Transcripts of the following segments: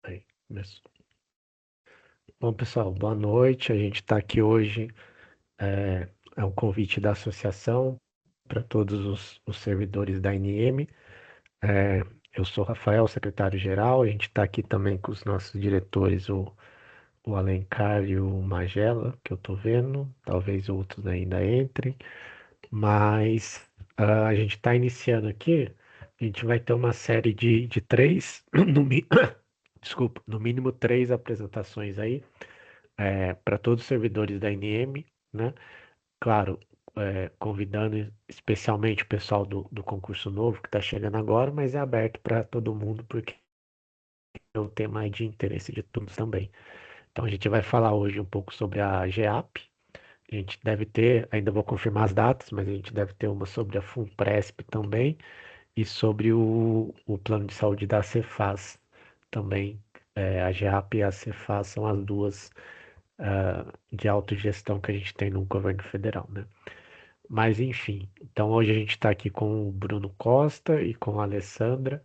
Aí, começou. Bom, pessoal, boa noite. A gente está aqui hoje. É, é um convite da associação para todos os servidores da NM. É, eu sou o Rafael, secretário-geral. A gente está aqui também com os nossos diretores, o Alencar e o Magela, que eu estou vendo. Talvez outros ainda entrem. Mas a gente está iniciando aqui. A gente vai ter uma série de três, desculpa, no mínimo três apresentações aí para todos os servidores da NM, né? Claro, convidando especialmente o pessoal do concurso novo que está chegando agora, mas é aberto para todo mundo porque é um tema de interesse de todos também. Então a gente vai falar hoje um pouco sobre a GEAP. A gente deve ter, ainda vou confirmar as datas, mas a gente deve ter uma sobre a FUNPRESP também e sobre o plano de saúde da Cefaz também. A GEAP e a Cefaz são as duas de autogestão que a gente tem no governo federal, né? Mas enfim, então hoje a gente está aqui com o Bruno Costa e com a Alessandra,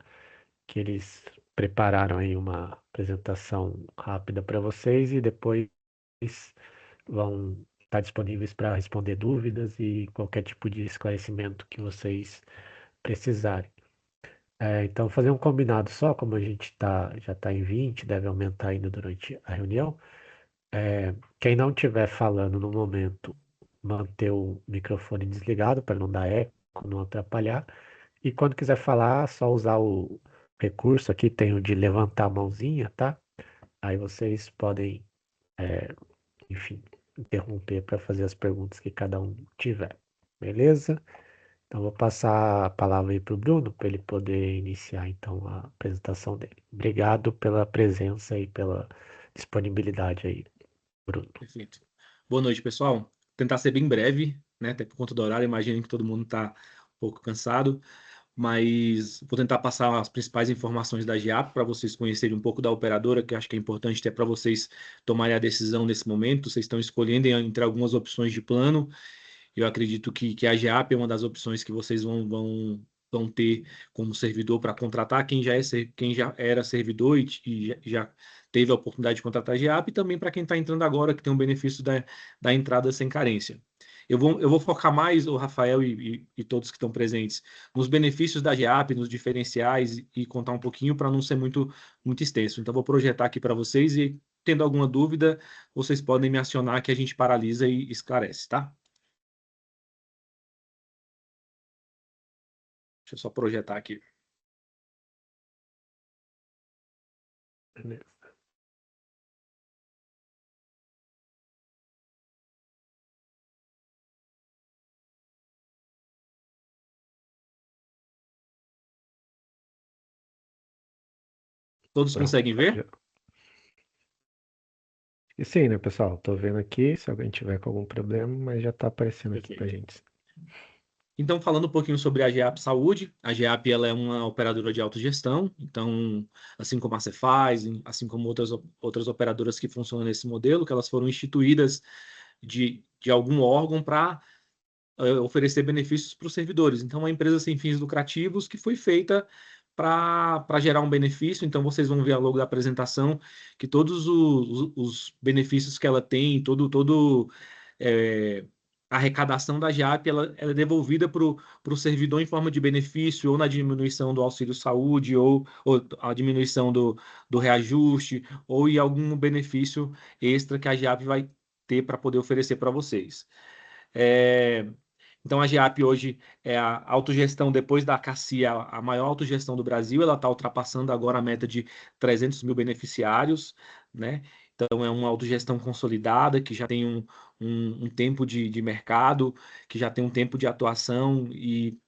que eles prepararam aí uma apresentação rápida para vocês e depois vão estar disponíveis para responder dúvidas e qualquer tipo de esclarecimento que vocês precisarem. Então, fazer um combinado só, como a gente já está em 20, deve aumentar ainda durante a reunião. Quem não estiver falando no momento, manter o microfone desligado para não dar eco, não atrapalhar. E quando quiser falar, só usar o recurso aqui, tem o de levantar a mãozinha, tá? Aí vocês podem, enfim, interromper para fazer as perguntas que cada um tiver. Beleza? Então vou passar a palavra aí para o Bruno para ele poder iniciar então a apresentação dele. Obrigado pela presença e pela disponibilidade aí, Bruno. Perfeito. Boa noite, pessoal. Tentar ser bem breve, né? Até por conta do horário, imagino que todo mundo está um pouco cansado, mas vou tentar passar as principais informações da GEAP para vocês conhecerem um pouco da operadora, que eu acho que é importante até para vocês tomarem a decisão nesse momento. Vocês estão escolhendo entre algumas opções de plano. Eu acredito que a GEAP é uma das opções que vocês vão ter como servidor para contratar quem já era servidor e já teve a oportunidade de contratar a GEAP, e também para quem está entrando agora, que tem um benefício da entrada sem carência. Eu vou focar mais, o Rafael e todos que estão presentes, nos benefícios da GEAP, nos diferenciais e contar um pouquinho para não ser muito extenso. Então, vou projetar aqui para vocês e, tendo alguma dúvida, vocês podem me acionar que a gente paralisa e esclarece, tá? Deixa eu só projetar aqui. Beleza. Todos Pronto. conseguem ver? E sim, né, pessoal? Tô vendo aqui, se alguém tiver com algum problema, mas já tá aparecendo aqui pra Perfeito. gente. Então, falando um pouquinho sobre a GEAP Saúde, a GEAP ela é uma operadora de autogestão, então, assim como a Cefaz, assim como outras operadoras que funcionam nesse modelo, que elas foram instituídas de algum órgão para oferecer benefícios para os servidores. Então, é uma empresa sem fins lucrativos que foi feita para gerar um benefício. Então, vocês vão ver ao longo da apresentação que todos os benefícios que ela tem, é, a arrecadação da GEAP, ela é devolvida para o servidor em forma de benefício, ou na diminuição do auxílio-saúde, ou a diminuição do reajuste, ou em algum benefício extra que a GEAP vai ter para poder oferecer para vocês. É, então, a GEAP hoje é a autogestão, depois da CACIA, a maior autogestão do Brasil. Ela está ultrapassando agora a meta de 300 mil beneficiários, né? Então, é uma autogestão consolidada, que já tem um tempo de mercado, que já tem um tempo de atuação e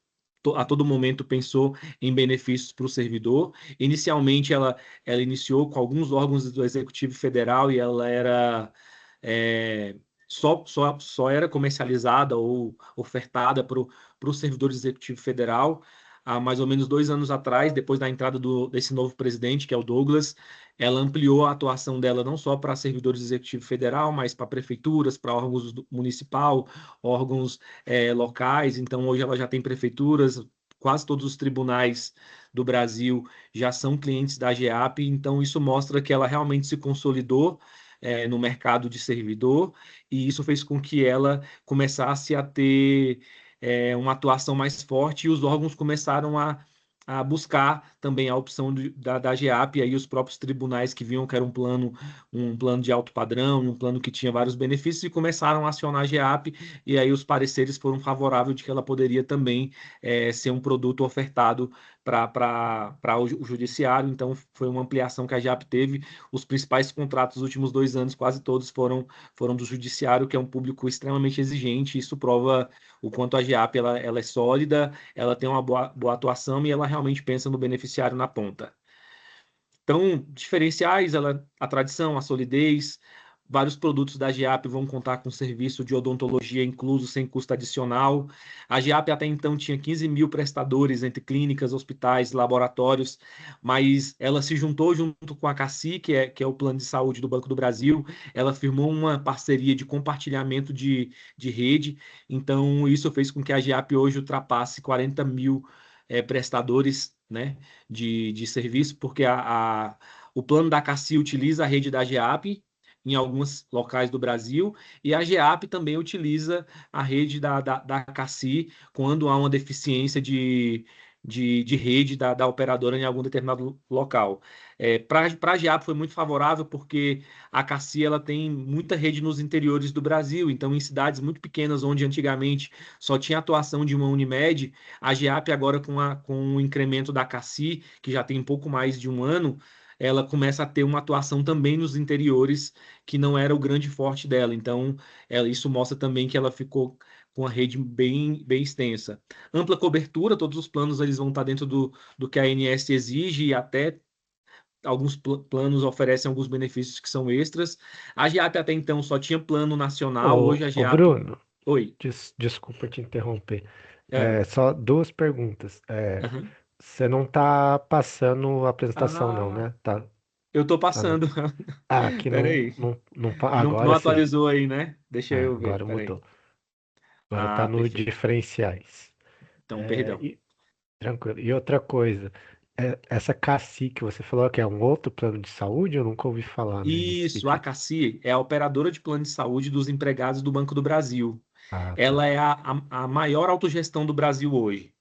a todo momento pensou em benefícios para o servidor. Inicialmente, ela iniciou com alguns órgãos do Executivo Federal e ela era... é, só era comercializada ou ofertada para o servidor executivo federal. Há mais ou menos 2 anos atrás, depois da entrada desse novo presidente, que é o Douglas, ela ampliou a atuação dela não só para servidores executivo federal, mas para prefeituras, para órgãos municipal, órgãos locais. Então, hoje ela já tem prefeituras, quase todos os tribunais do Brasil já são clientes da GEAP, então isso mostra que ela realmente se consolidou no mercado de servidor, e isso fez com que ela começasse a ter uma atuação mais forte, e os órgãos começaram a buscar também a opção da GEAP, e aí os próprios tribunais que viam que era um plano de alto padrão, um plano que tinha vários benefícios, e começaram a acionar a GEAP, e aí os pareceres foram favoráveis de que ela poderia também ser um produto ofertado para o judiciário. Então foi uma ampliação que a GEAP teve. Os principais contratos dos últimos 2 anos, quase todos foram do judiciário, que é um público extremamente exigente. Isso prova o quanto a GEAP ela é sólida, ela tem uma boa atuação e ela realmente pensa no beneficiário na ponta. Então, diferenciais, a tradição, a solidez, vários produtos da GEAP vão contar com serviço de odontologia incluso, sem custo adicional. A GEAP até então tinha 15 mil prestadores entre clínicas, hospitais, laboratórios, mas ela se juntou junto com a CACI, que é o Plano de Saúde do Banco do Brasil. Ela firmou uma parceria de compartilhamento de rede, então isso fez com que a GEAP hoje ultrapasse 40 mil prestadores, né, de serviço, porque o plano da CACI utiliza a rede da GEAP em alguns locais do Brasil, e a GEAP também utiliza a rede da CACI quando há uma deficiência de rede da operadora em algum determinado local. Para a GEAP foi muito favorável, porque a CACI ela tem muita rede nos interiores do Brasil, então em cidades muito pequenas, onde antigamente só tinha atuação de uma Unimed, a GEAP agora com o incremento da CACI, que já tem um pouco mais de um ano, ela começa a ter uma atuação também nos interiores, que não era o grande forte dela. Então, isso mostra também que ela ficou com a rede bem, bem extensa. Ampla cobertura, todos os planos eles vão estar dentro do que a ANS exige, e até alguns planos oferecem alguns benefícios que são extras. A GEAP até então só tinha plano nacional, hoje a Ô GEAP... Bruno, Oi. desculpa te interromper. É. Só duas perguntas. Aham. Você não tá passando a apresentação, não, Ah, né? Tá, eu tô tá no... passando. Aqui Peraí. Não agora sim. atualizou aí, né? Deixa eu ver, Agora peraí. mudou. Agora tá Ah, no perfeito. diferenciais. Então, É, perdão. e, tranquilo. E outra coisa, essa CACI que você falou que é um outro plano de saúde, eu nunca ouvi falar, né, em Isso, a específico. CACI é a operadora de plano de saúde dos empregados do Banco do Brasil. Ah, Ela tá. é a maior autogestão do Brasil hoje.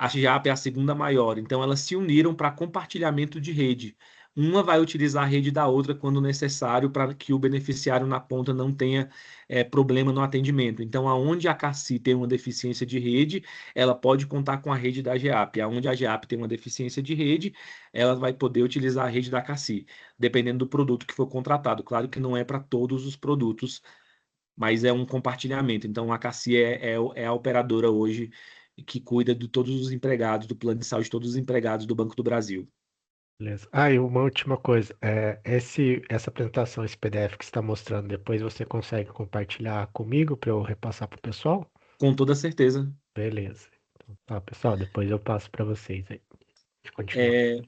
A GEAP é a segunda maior, então elas se uniram para compartilhamento de rede. Uma vai utilizar a rede da outra quando necessário, para que o beneficiário na ponta não tenha problema no atendimento. Então, aonde a CACI tem uma deficiência de rede, ela pode contar com a rede da GEAP. Aonde a GEAP tem uma deficiência de rede, ela vai poder utilizar a rede da CACI, dependendo do produto que for contratado. Claro que não é para todos os produtos, mas é um compartilhamento. Então, a CACI é a operadora hoje que cuida de todos os empregados do plano de saúde, todos os empregados do Banco do Brasil. Beleza. E uma última coisa. Essa apresentação, esse PDF que você está mostrando, depois você consegue compartilhar comigo para eu repassar para o pessoal? Com toda certeza. Beleza. Então, tá, pessoal, depois eu passo para vocês aí. Pode continuar. É,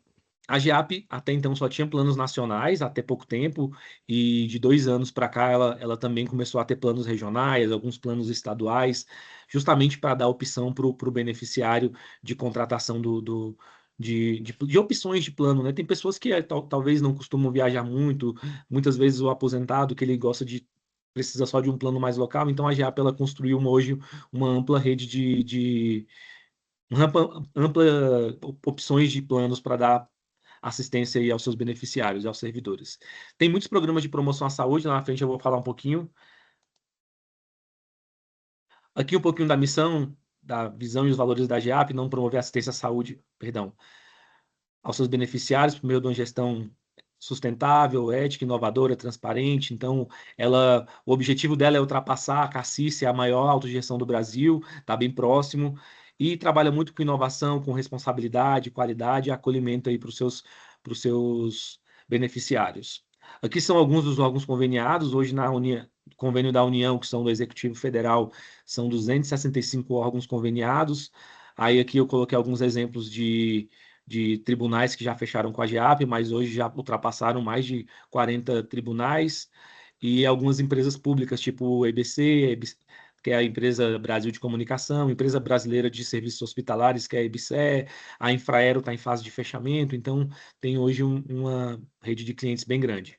a GEAP até então só tinha planos nacionais, até pouco tempo, e de 2 anos para cá ela também começou a ter planos regionais, alguns planos estaduais, justamente para dar opção para o beneficiário de contratação de opções de plano, né? Tem pessoas que talvez não costumam viajar muito, muitas vezes o aposentado que ele gosta precisa só de um plano mais local, então a GEAP ela construiu hoje uma ampla rede ampla opções de planos para dar assistência aí aos seus beneficiários e aos servidores. Tem muitos programas de promoção à saúde, lá na frente eu vou falar um pouquinho. Aqui um pouquinho da missão, da visão e os valores da GEAP: não promover assistência à saúde, perdão, aos seus beneficiários por meio de uma gestão sustentável, ética, inovadora, transparente. Então, o objetivo dela é ultrapassar a CACI, ser a maior autogestão do Brasil, está bem próximo, e trabalha muito com inovação, com responsabilidade, qualidade e acolhimento aí para os seus beneficiários. Aqui são alguns dos órgãos conveniados. Hoje, na convênio da União, que são do Executivo Federal, são 265 órgãos conveniados. Aí aqui eu coloquei alguns exemplos de tribunais que já fecharam com a GEAP, mas hoje já ultrapassaram mais de 40 tribunais, e algumas empresas públicas, tipo o EBC, que é a Empresa Brasil de Comunicação, Empresa Brasileira de Serviços Hospitalares, que é a EBSER, a Infraero está em fase de fechamento, então tem hoje uma rede de clientes bem grande.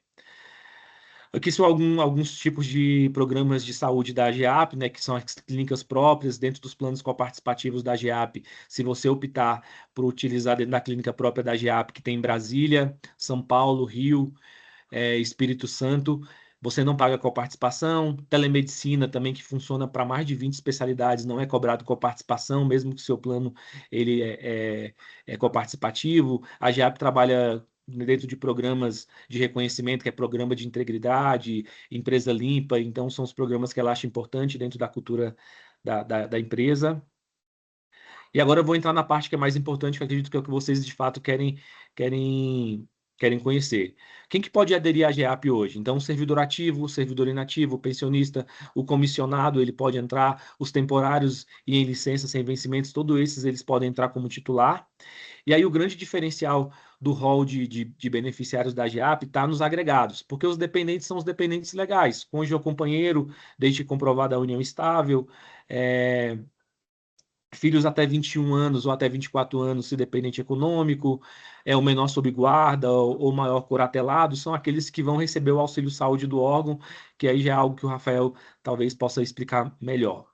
Aqui são alguns tipos de programas de saúde da AGEAP, né, que são as clínicas próprias dentro dos planos coparticipativos da AGEAP. Se você optar por utilizar dentro da clínica própria da AGEAP, que tem em Brasília, São Paulo, Rio, Espírito Santo, você não paga coparticipação. Telemedicina também, que funciona para mais de 20 especialidades, não é cobrado coparticipação, mesmo que o seu plano ele é coparticipativo. A AGEAP trabalha dentro de programas de reconhecimento, que é programa de integridade, empresa limpa, então são os programas que ela acha importante dentro da cultura da empresa. E agora eu vou entrar na parte que é mais importante, que eu acredito que é o que vocês de fato querem conhecer. Quem que pode aderir à GEAP hoje? Então, o servidor ativo, o servidor inativo, o pensionista, o comissionado, ele pode entrar, os temporários e em licença sem vencimentos, todos esses eles podem entrar como titular. E aí o grande diferencial do rol de beneficiários da GEAP está nos agregados, porque os dependentes são os dependentes legais, cônjuge ou companheiro, desde comprovada a união estável, filhos até 21 anos ou até 24 anos, se dependente econômico, o menor sob guarda ou maior curatelado, são aqueles que vão receber o auxílio saúde do órgão, que aí já é algo que o Rafael talvez possa explicar melhor.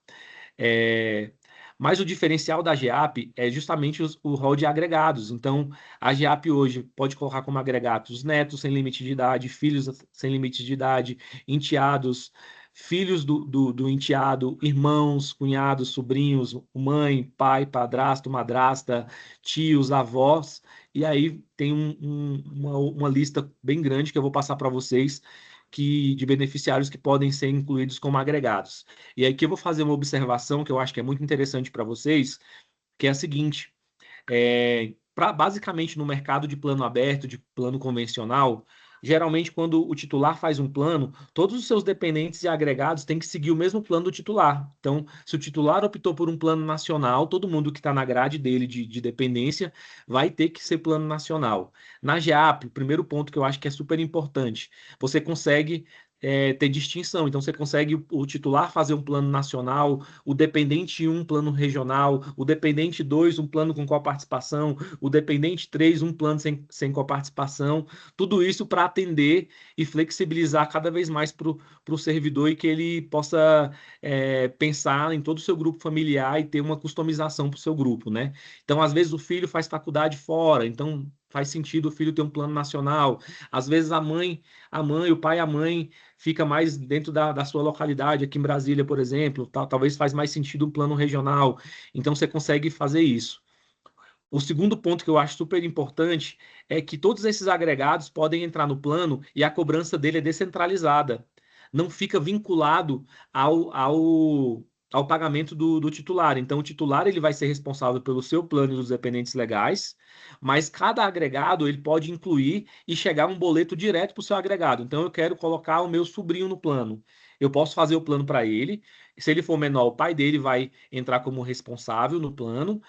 Mas o diferencial da GEAP é justamente o rol de agregados. Então, a GEAP hoje pode colocar como agregados os netos sem limite de idade, filhos sem limite de idade, enteados, filhos do enteado, irmãos, cunhados, sobrinhos, mãe, pai, padrasto, madrasta, tios, avós. E aí tem uma lista bem grande que eu vou passar para vocês, de beneficiários que podem ser incluídos como agregados. E aqui eu vou fazer uma observação que eu acho que é muito interessante para vocês, que é a seguinte: basicamente no mercado de plano aberto, de plano convencional, geralmente quando o titular faz um plano, todos os seus dependentes e agregados têm que seguir o mesmo plano do titular. Então, se o titular optou por um plano nacional, todo mundo que está na grade dele de dependência vai ter que ser plano nacional. Na GEAP, o primeiro ponto que eu acho que é super importante, você consegue ter distinção. Então, você consegue o titular fazer um plano nacional, o dependente 1, um plano regional, o dependente 2, um plano com coparticipação, o dependente 3, um plano sem coparticipação. Tudo isso para atender e flexibilizar cada vez mais para o servidor e que ele possa pensar em todo o seu grupo familiar e ter uma customização para o seu grupo, né? Então, às vezes, o filho faz faculdade fora, então faz sentido o filho ter um plano nacional. Às vezes, o pai e a mãe fica mais dentro da sua localidade, aqui em Brasília, por exemplo, talvez faz mais sentido um plano regional. Então, você consegue fazer isso. O segundo ponto que eu acho super importante é que todos esses agregados podem entrar no plano e a cobrança dele é descentralizada. Não fica vinculado ao pagamento do titular. Então, o titular ele vai ser responsável pelo seu plano e dos dependentes legais, mas cada agregado ele pode incluir e chegar um boleto direto para o seu agregado. Então, eu quero colocar o meu sobrinho no plano. Eu posso fazer o plano para ele. Se ele for menor, o pai dele vai entrar como responsável no plano,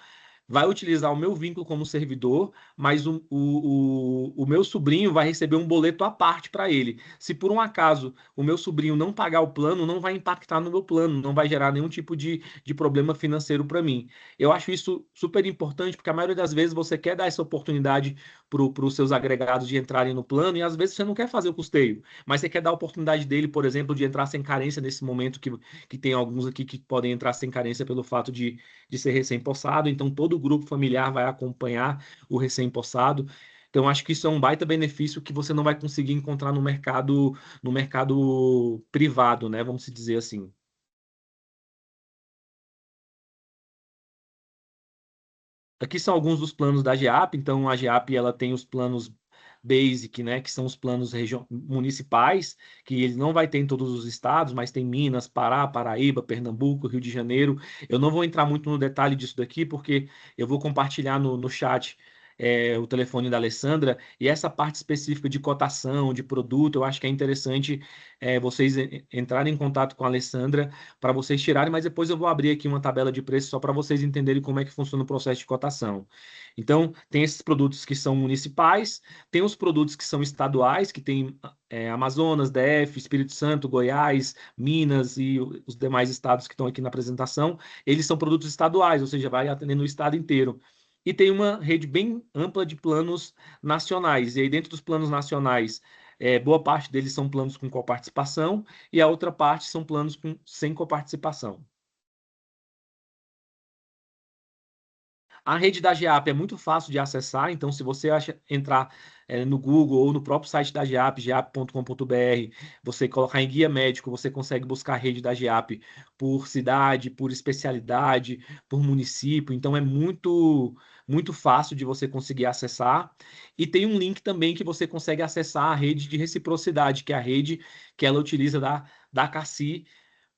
vai utilizar o meu vínculo como servidor, mas o meu sobrinho vai receber um boleto à parte para ele. Se por um acaso o meu sobrinho não pagar o plano, não vai impactar no meu plano, não vai gerar nenhum tipo de problema financeiro para mim. Eu acho isso super importante, porque a maioria das vezes você quer dar essa oportunidade para os seus agregados de entrarem no plano, e às vezes você não quer fazer o custeio, mas você quer dar a oportunidade dele, por exemplo, de entrar sem carência nesse momento que tem alguns aqui que podem entrar sem carência pelo fato de ser recém-possado, então todo o grupo familiar vai acompanhar o recém-possado. Então, acho que isso é um baita benefício que você não vai conseguir encontrar no mercado privado, né? Vamos dizer assim. Aqui são alguns dos planos da GEAP. Então, a GEAP ela tem os planos Basic, né, que são os planos municipais, que ele não vai ter em todos os estados, mas tem Minas, Pará, Paraíba, Pernambuco, Rio de Janeiro. Eu não vou entrar muito no detalhe disso daqui, porque eu vou compartilhar no chat o telefone da Alessandra, e essa parte específica de cotação, de produto, eu acho que é interessante vocês entrarem em contato com a Alessandra para vocês tirarem, mas depois eu vou abrir aqui uma tabela de preço só para vocês entenderem como é que funciona o processo de cotação. Então, tem esses produtos que são municipais, tem os produtos que são estaduais, que tem Amazonas, DF, Espírito Santo, Goiás, Minas e os demais estados que estão aqui na apresentação. Eles são produtos estaduais, ou seja, vai atendendo o estado inteiro. E tem uma rede bem ampla de planos nacionais. E aí, dentro dos planos nacionais, boa parte deles são planos com coparticipação e a outra parte são planos sem coparticipação. A rede da GEAP é muito fácil de acessar, então se você entrar no Google ou no próprio site da GEAP, geap.com.br, você colocar em guia médico, você consegue buscar a rede da GEAP por cidade, por especialidade, por município, então é muito fácil de você conseguir acessar. E tem um link também que você consegue acessar a rede de reciprocidade, que é a rede que ela utiliza da CACI,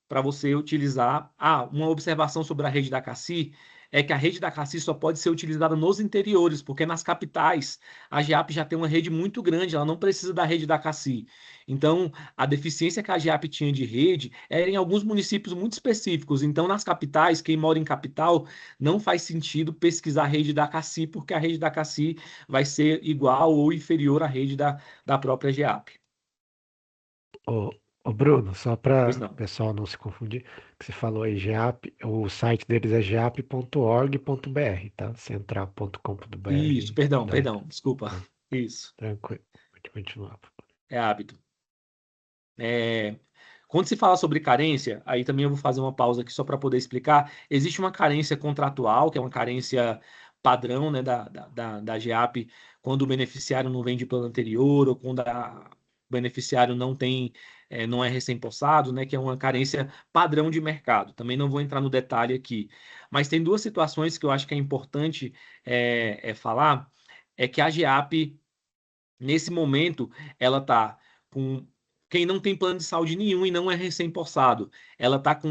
para você utilizar. Uma observação sobre a rede da CACI é que a rede da CACI só pode ser utilizada nos interiores, porque nas capitais a GEAP já tem uma rede muito grande, ela não precisa da rede da CACI. Então, a deficiência que a GEAP tinha de rede era em alguns municípios muito específicos. Então, nas capitais, quem mora em capital, não faz sentido pesquisar a rede da CACI, porque a rede da CACI vai ser igual ou inferior à rede da própria GEAP. Ô, Bruno, só Pois para o não. pessoal não se confundir, que você falou aí, GEAP, o site deles é geap.org.br, tá? Isso, Central.com.br. perdão, desculpa. Tá, Isso, tranquilo, pode continuar. é hábito. Quando se fala sobre carência, aí também eu vou fazer uma pausa aqui só para poder explicar. Existe uma carência contratual, que é uma carência padrão, né, da GEAP, quando o beneficiário não vem de plano anterior ou quando o beneficiário não é recém-possado, né, que é uma carência padrão de mercado. Também não vou entrar no detalhe aqui. Mas tem duas situações que eu acho que é importante falar, é que a GEAP, nesse momento, ela está com quem não tem plano de saúde nenhum e não é recém-possado, ela está com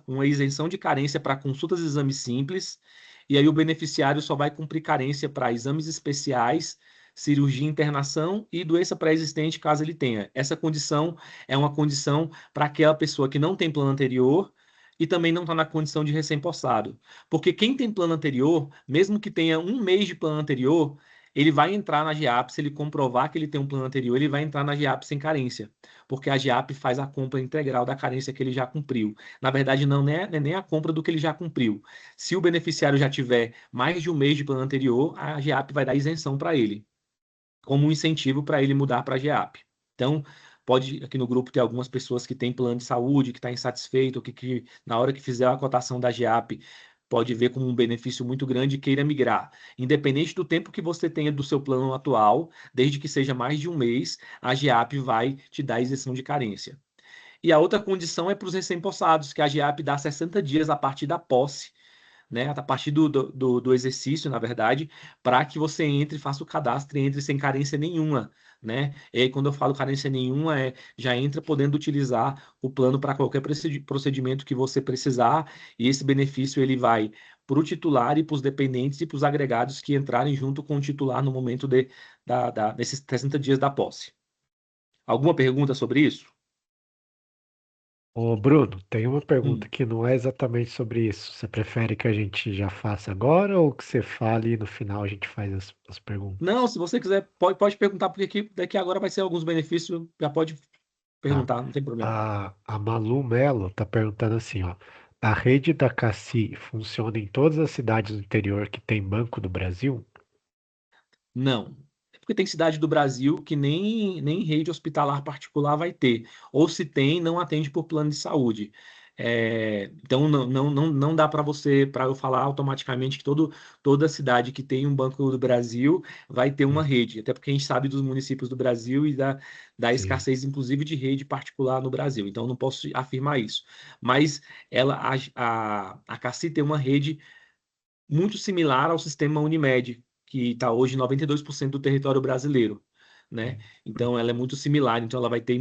uma isenção de carência para consultas e exames simples, e aí o beneficiário só vai cumprir carência para exames especiais, cirurgia, internação e doença pré-existente, caso ele tenha. Essa condição é uma condição para aquela pessoa que não tem plano anterior e também não está na condição de recém-possado. Porque quem tem plano anterior, mesmo que tenha um mês de plano anterior, ele vai entrar na GEAP, se ele comprovar que ele tem um plano anterior, ele vai entrar na GEAP sem carência, porque a GEAP faz a compra integral da carência que ele já cumpriu. Na verdade, não é nem a compra do que ele já cumpriu. Se o beneficiário já tiver mais de um mês de plano anterior, a GEAP vai dar isenção para ele, como um incentivo para ele mudar para a GEAP. Então, pode aqui no grupo ter algumas pessoas que têm plano de saúde, que está insatisfeito, que na hora que fizer a cotação da GEAP pode ver como um benefício muito grande e queira migrar. Independente do tempo que você tenha do seu plano atual, desde que seja mais de um mês, a GEAP vai te dar isenção de carência. E a outra condição é para os recém-possados, que a GEAP dá 60 dias a partir da posse, né, a partir do exercício, na verdade, para que você entre, faça o cadastro e entre sem carência nenhuma, né? E aí, quando eu falo carência nenhuma, já entra podendo utilizar o plano para qualquer procedimento que você precisar, e esse benefício ele vai para o titular e para os dependentes e para os agregados que entrarem junto com o titular no momento desses 60 dias da posse. Alguma pergunta sobre isso? Ô, Bruno, tem uma pergunta Hum. que não é exatamente sobre isso. Você prefere que a gente já faça agora ou que você fale e no final a gente faz as perguntas? Não, se você quiser, pode perguntar, porque daqui agora vai ser alguns benefícios, já pode Tá. perguntar, não tem problema. A Malu Melo tá perguntando assim, ó. A rede da Cassi funciona em todas as cidades do interior que tem Banco do Brasil? Não. É porque tem cidade do Brasil que nem rede hospitalar particular vai ter. Ou se tem, não atende por plano de saúde. Então, não dá para eu falar automaticamente que toda cidade que tem um Banco do Brasil vai ter uma Sim, rede. Até porque a gente sabe dos municípios do Brasil e da sim. escassez, inclusive, de rede particular no Brasil. Então, não posso afirmar isso. Mas a Cassi tem uma rede muito similar ao sistema Unimed, que está hoje em 92% do território brasileiro, né? Sim. Então, ela é muito similar, então ela vai ter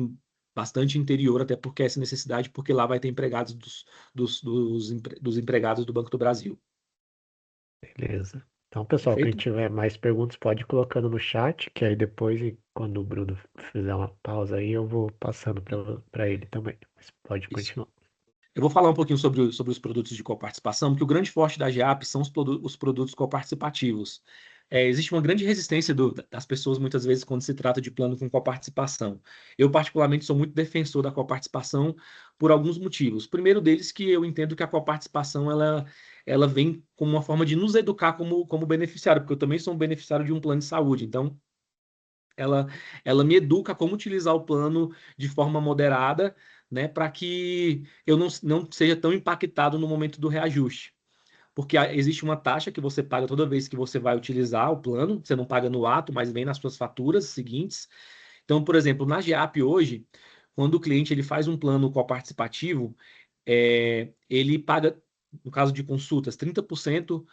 bastante interior, até porque essa necessidade, porque lá vai ter empregados dos empregados do Banco do Brasil. Beleza. Então, pessoal, quem Perfeito? tiver mais perguntas pode ir colocando no chat, que aí depois, quando o Bruno fizer uma pausa aí, eu vou passando para ele também. Mas pode Isso. continuar. Eu vou falar um pouquinho sobre os produtos de coparticipação, porque o grande forte da GEAP são os produtos coparticipativos. Existe uma grande resistência das pessoas, muitas vezes, quando se trata de plano com coparticipação. Eu, particularmente, sou muito defensor da coparticipação por alguns motivos. O primeiro deles que eu entendo que a coparticipação ela vem como uma forma de nos educar como beneficiário, porque eu também sou um beneficiário de um plano de saúde. Então, ela, ela me educa como utilizar o plano de forma moderada, né, para que eu não seja tão impactado no momento do reajuste. Porque existe uma taxa que você paga toda vez que você vai utilizar o plano, você não paga no ato, mas vem nas suas faturas seguintes. Então, por exemplo, na GEAP hoje, quando o cliente ele faz um plano coparticipativo, ele paga, no caso de consultas, 30%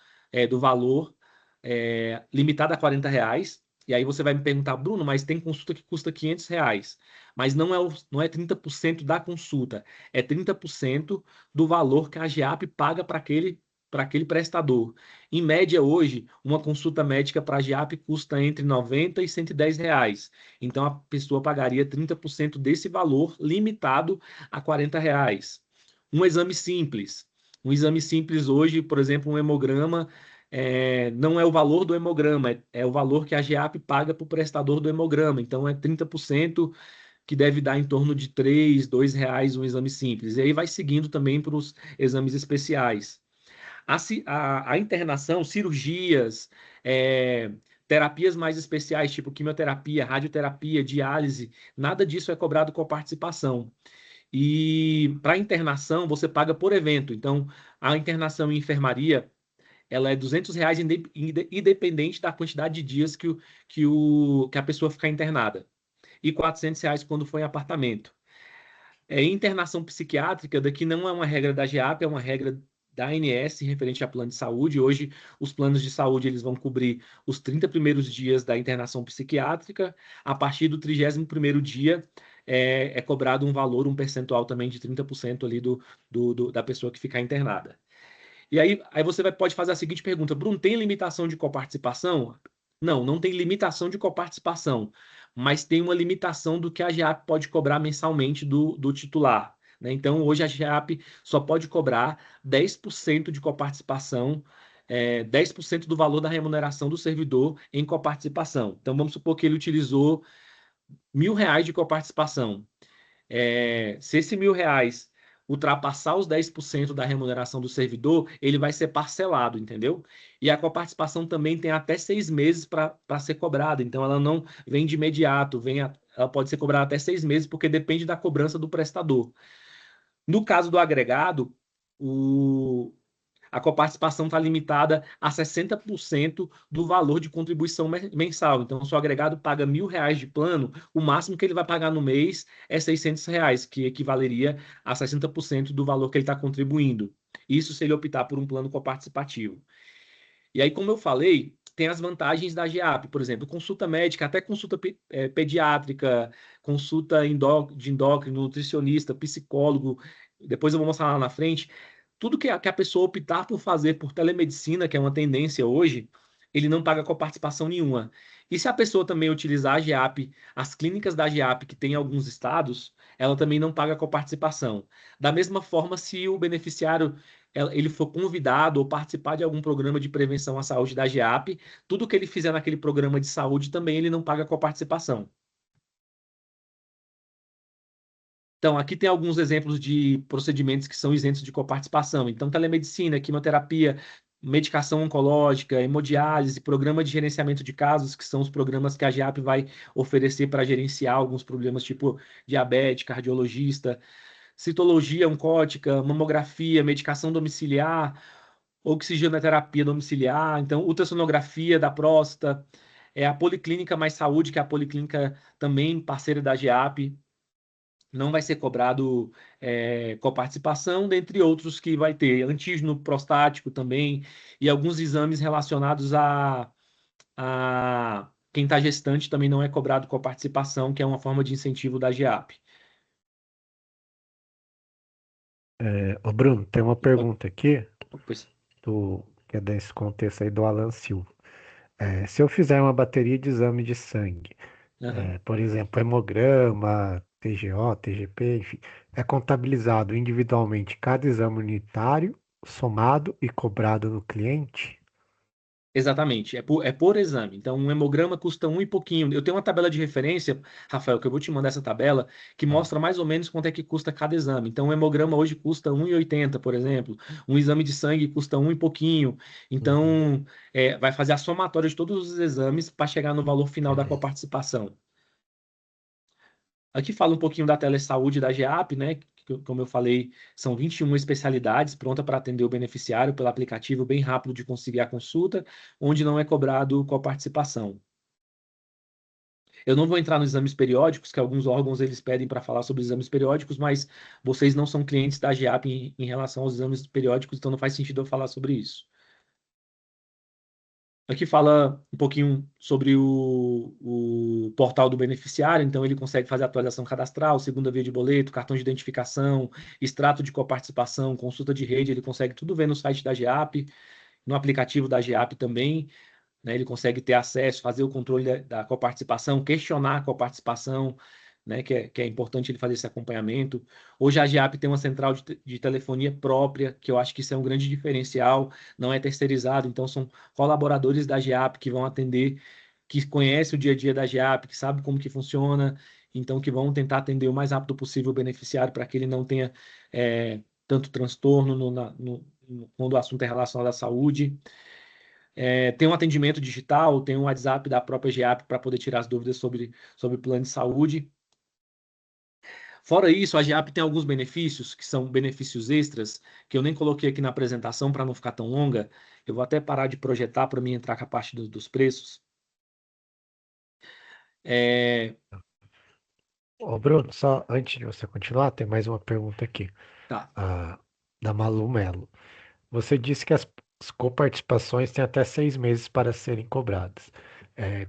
do valor, limitado a R$ 40. E aí você vai me perguntar, Bruno, mas tem consulta que custa R$ 500. Mas não é 30% da consulta, é 30% do valor que a GEAP paga para aquele prestador. Em média, hoje, uma consulta médica para a GEAP custa entre R$ 90 e R$ 110. Então, a pessoa pagaria 30% desse valor limitado a R$ 40. Um exame simples. Um exame simples hoje, por exemplo, um hemograma, não é o valor do hemograma, é o valor que a GEAP paga para o prestador do hemograma. Então, é 30% que deve dar em torno de R$ 3, R$ 2 um exame simples. E aí vai seguindo também para os exames especiais. A internação, cirurgias, é, terapias mais especiais, tipo quimioterapia, radioterapia, diálise, nada disso é cobrado com a participação. E para internação, você paga por evento. Então, a internação em enfermaria, ela é R$ 200 independente da quantidade de dias que a pessoa ficar internada. E R$ 400 quando for em apartamento. Internação psiquiátrica, daqui não é uma regra da GEAP, é uma regra da ANS referente a plano de saúde. Hoje, os planos de saúde eles vão cobrir os 30 primeiros dias da internação psiquiátrica. A partir do 31º dia, é cobrado um valor, um percentual também de 30% ali da pessoa que ficar internada. E aí você pode fazer a seguinte pergunta: Bruno, tem limitação de coparticipação? Não, não tem limitação de coparticipação, mas tem uma limitação do que a GEAP pode cobrar mensalmente do titular, né? Então, hoje a GEAP só pode cobrar 10% de coparticipação, 10% do valor da remuneração do servidor em coparticipação. Então, vamos supor que ele utilizou R$ 1.000 de coparticipação. Se esse R$ 1.000 ultrapassar os 10% da remuneração do servidor, ele vai ser parcelado, entendeu? E a coparticipação também tem até 6 meses para ser cobrada, então ela não vem de imediato, ela pode ser cobrada até 6 meses, porque depende da cobrança do prestador. No caso do agregado, a coparticipação está limitada a 60% do valor de contribuição mensal. Então, se o agregado paga R$ 1.000 de plano, o máximo que ele vai pagar no mês é R$ 600, que equivaleria a 60% do valor que ele está contribuindo. Isso se ele optar por um plano coparticipativo. E aí, como eu falei, tem as vantagens da GEAP, por exemplo, consulta médica, até consulta pediátrica, consulta de endócrino, nutricionista, psicólogo, depois eu vou mostrar lá na frente. Tudo que a pessoa optar por fazer por telemedicina, que é uma tendência hoje, ele não paga coparticipação nenhuma. E se a pessoa também utilizar a GEAP, as clínicas da GEAP que tem em alguns estados, ela também não paga coparticipação. Da mesma forma, se o beneficiário ele for convidado ou participar de algum programa de prevenção à saúde da GEAP, tudo que ele fizer naquele programa de saúde também ele não paga coparticipação. Então, aqui tem alguns exemplos de procedimentos que são isentos de coparticipação. Então, telemedicina, quimioterapia, medicação oncológica, hemodiálise, programa de gerenciamento de casos, que são os programas que a GEAP vai oferecer para gerenciar alguns problemas tipo diabetes, cardiologista, citologia oncótica, mamografia, medicação domiciliar, oxigenoterapia domiciliar, então ultrassonografia da próstata, a Policlínica Mais Saúde, que é a policlínica também parceira da GEAP, não vai ser cobrado coparticipação, dentre outros que vai ter antígeno prostático também e alguns exames relacionados a quem está gestante também não é cobrado coparticipação, que é uma forma de incentivo da GEAP. Ô Bruno, tem uma pergunta aqui Pois, do que é desse contexto aí do Alan Silva. Se eu fizer uma bateria de exame de sangue, Aham. por exemplo, hemograma, TGO, TGP, enfim, é contabilizado individualmente cada exame unitário, somado e cobrado no cliente? Exatamente, é por exame. Então, um hemograma custa um e pouquinho. Eu tenho uma tabela de referência, Rafael, que eu vou te mandar essa tabela, que Ah, mostra mais ou menos quanto é que custa cada exame. Então, um hemograma hoje custa 1,80, por exemplo. Um exame de sangue custa um e pouquinho. uhum, Então, vai fazer a somatória de todos os exames para chegar no valor final da uhum. coparticipação. Aqui fala um pouquinho da telesaúde da GEAP, né? Que, como eu falei, são 21 especialidades prontas para atender o beneficiário pelo aplicativo, bem rápido de conseguir a consulta, onde não é cobrado coparticipação. Eu não vou entrar nos exames periódicos, que alguns órgãos eles pedem para falar sobre exames periódicos, mas vocês não são clientes da GEAP em relação aos exames periódicos, então não faz sentido eu falar sobre isso. Aqui fala um pouquinho sobre o portal do beneficiário, então ele consegue fazer atualização cadastral, segunda via de boleto, cartão de identificação, extrato de coparticipação, consulta de rede, ele consegue tudo ver no site da GEAP, no aplicativo da GEAP também, né? Ele consegue ter acesso, fazer o controle da coparticipação, questionar a coparticipação, né? Que é importante ele fazer esse acompanhamento. Hoje a GEAP tem uma central de telefonia própria, que eu acho que isso é um grande diferencial, não é terceirizado, então são colaboradores da GEAP que vão atender, que conhecem o dia a dia da GEAP, que sabem como que funciona, então que vão tentar atender o mais rápido possível o beneficiário para que ele não tenha tanto transtorno quando o assunto é relacionado à saúde. Tem um atendimento digital, tem um WhatsApp da própria GEAP para poder tirar as dúvidas sobre plano de saúde. Fora isso, a GEAP tem alguns benefícios, que são benefícios extras, que eu nem coloquei aqui na apresentação para não ficar tão longa. Eu vou até parar de projetar para mim entrar com a parte dos preços. É, Ô, Bruno, só antes de você continuar, tem mais uma pergunta aqui, tá. ah, da Malu Melo. Você disse que as coparticipações têm até 6 meses para serem cobradas.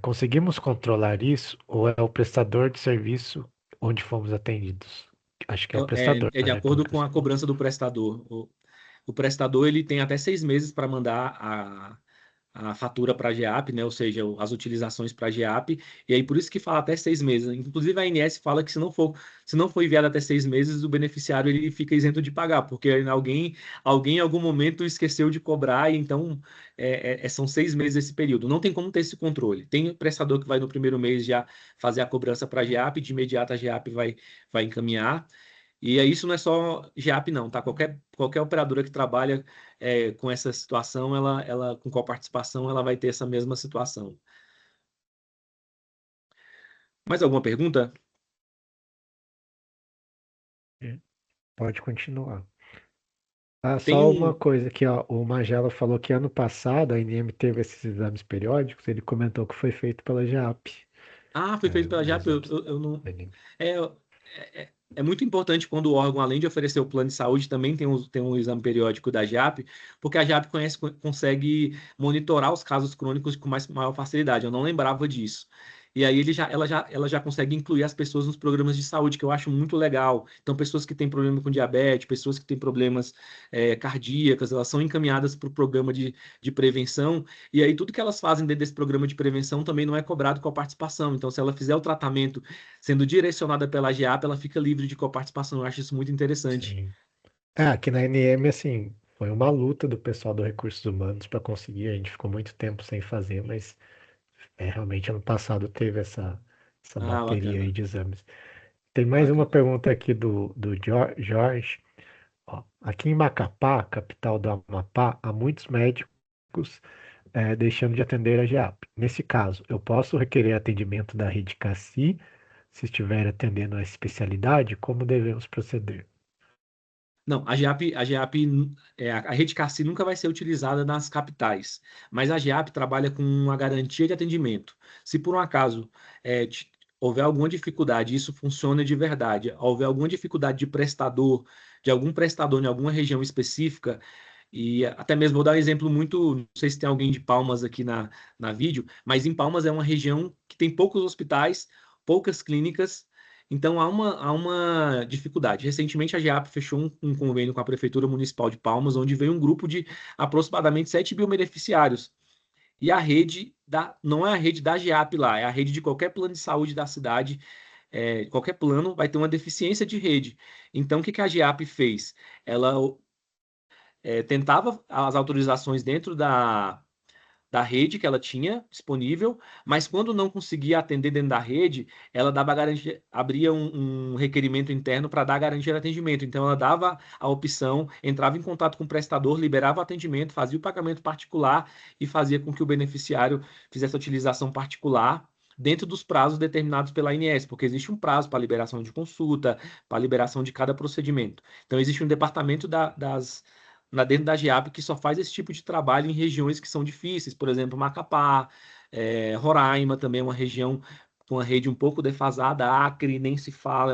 Conseguimos controlar isso ou é o prestador de serviço onde fomos atendidos? Acho que é o prestador, É de né? Pelo acordo que com você a falou. cobrança do prestador. O prestador ele tem até 6 meses para mandar a fatura para a GEAP, né? Ou seja, as utilizações para a GEAP, e aí por isso que fala até 6 meses. Inclusive a ANS fala que se não for enviado até 6 meses, o beneficiário ele fica isento de pagar, porque alguém em algum momento esqueceu de cobrar, e então são 6 meses esse período. Não tem como ter esse controle. Tem prestador que vai no primeiro mês já fazer a cobrança para a GEAP, de imediato a GEAP vai encaminhar. E isso não é só GEAP, não, tá? Qualquer operadora que trabalha com essa situação, ela com coparticipação, ela vai ter essa mesma situação. Mais alguma pergunta? É, pode continuar. Tem Só uma um. coisa aqui, ó. O Magela falou que ano passado a INEM teve esses exames periódicos. Ele comentou que foi feito pela GEAP, Ah, foi feito pela os GEAP, eu, exames eu, eu não. da INEM. É, é muito importante quando o órgão, além de oferecer o plano de saúde, também tem um exame periódico da GEAP, porque a GEAP consegue monitorar os casos crônicos com maior facilidade. Eu não lembrava disso. E aí ela já consegue incluir as pessoas nos programas de saúde, que eu acho muito legal. Então, pessoas que têm problema com diabetes, pessoas que têm problemas cardíacas, elas são encaminhadas para o programa de prevenção. E aí, tudo que elas fazem dentro desse programa de prevenção também não é cobrado com a participação. Então, se ela fizer o tratamento sendo direcionada pela GEAP, ela fica livre de coparticipação. Eu acho isso muito interessante. Sim. Aqui na NM, assim, foi uma luta do pessoal do Recursos Humanos para conseguir. A gente ficou muito tempo sem fazer, mas realmente ano passado teve essa Ah, bateria aí bacana, de exames. Tem mais uma bacana. pergunta aqui do Jorge. Ó, aqui em Macapá, capital do Amapá, há muitos médicos deixando de atender a GEAP. Nesse caso, eu posso requerer atendimento da rede CACI se estiver atendendo a especialidade? Como devemos proceder? Não, a rede CACI nunca vai ser utilizada nas capitais, mas a GEAP trabalha com uma garantia de atendimento. Se por um acaso houver alguma dificuldade, isso funciona de verdade, houver alguma dificuldade de algum prestador em alguma região específica, e até mesmo vou dar um exemplo muito, não sei se tem alguém de Palmas aqui na vídeo, mas em Palmas é uma região que tem poucos hospitais, poucas clínicas, Então, há uma dificuldade. Recentemente, a GEAP fechou um convênio com a Prefeitura Municipal de Palmas, onde veio um grupo de aproximadamente 7 mil beneficiários. E a rede não é a rede da GEAP lá, é a rede de qualquer plano de saúde da cidade. Qualquer plano vai ter uma deficiência de rede. Então, o que a GEAP fez? Ela tentava as autorizações dentro da rede que ela tinha disponível, mas quando não conseguia atender dentro da rede, ela dava garantia, abria um requerimento interno para dar garantia de atendimento. Então, ela dava a opção, entrava em contato com o prestador, liberava o atendimento, fazia o pagamento particular e fazia com que o beneficiário fizesse a utilização particular dentro dos prazos determinados pela ANS, porque existe um prazo para liberação de consulta, para liberação de cada procedimento. Então, existe um departamento dentro da GEAP que só faz esse tipo de trabalho em regiões que são difíceis, por exemplo, Macapá, Roraima também é uma região com uma rede um pouco defasada, Acre nem se fala,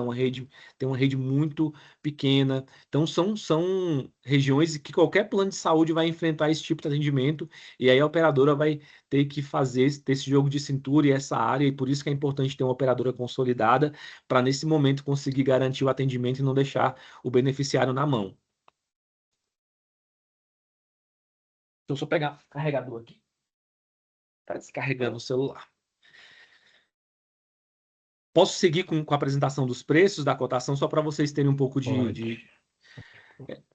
tem uma rede muito pequena. Então, são regiões que qualquer plano de saúde vai enfrentar esse tipo de atendimento, e aí a operadora vai ter que ter esse jogo de cintura e essa área, e por isso que é importante ter uma operadora consolidada, para nesse momento conseguir garantir o atendimento e não deixar o beneficiário na mão. Deixa eu só pegar o carregador aqui. Está descarregando o celular. Posso seguir com a apresentação dos preços da cotação, só para vocês terem um pouco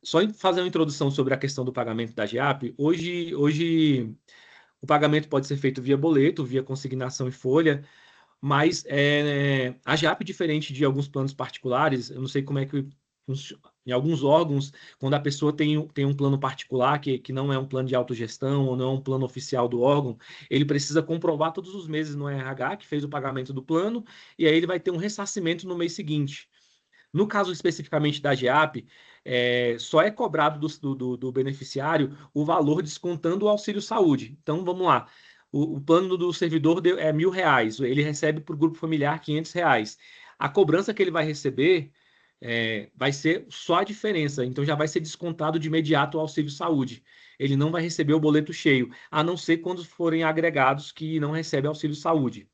Só fazer uma introdução sobre a questão do pagamento da GEAP. Hoje o pagamento pode ser feito via boleto, via consignação em folha, mas a GEAP, diferente de alguns planos particulares, eu não sei como é que funciona. Em alguns órgãos, quando a pessoa tem um plano particular, que não é um plano de autogestão ou não é um plano oficial do órgão, ele precisa comprovar todos os meses no RH que fez o pagamento do plano, e aí ele vai ter um ressarcimento no mês seguinte. No caso especificamente da GEAP, só é cobrado do beneficiário o valor descontando o auxílio saúde. Então, vamos lá. O plano do servidor é R$ 1.000, ele recebe para o grupo familiar R$ 500. A cobrança que ele vai receber vai ser só a diferença, então já vai ser descontado de imediato o auxílio saúde. Ele não vai receber o boleto cheio, a não ser quando forem agregados que não recebem auxílio saúde.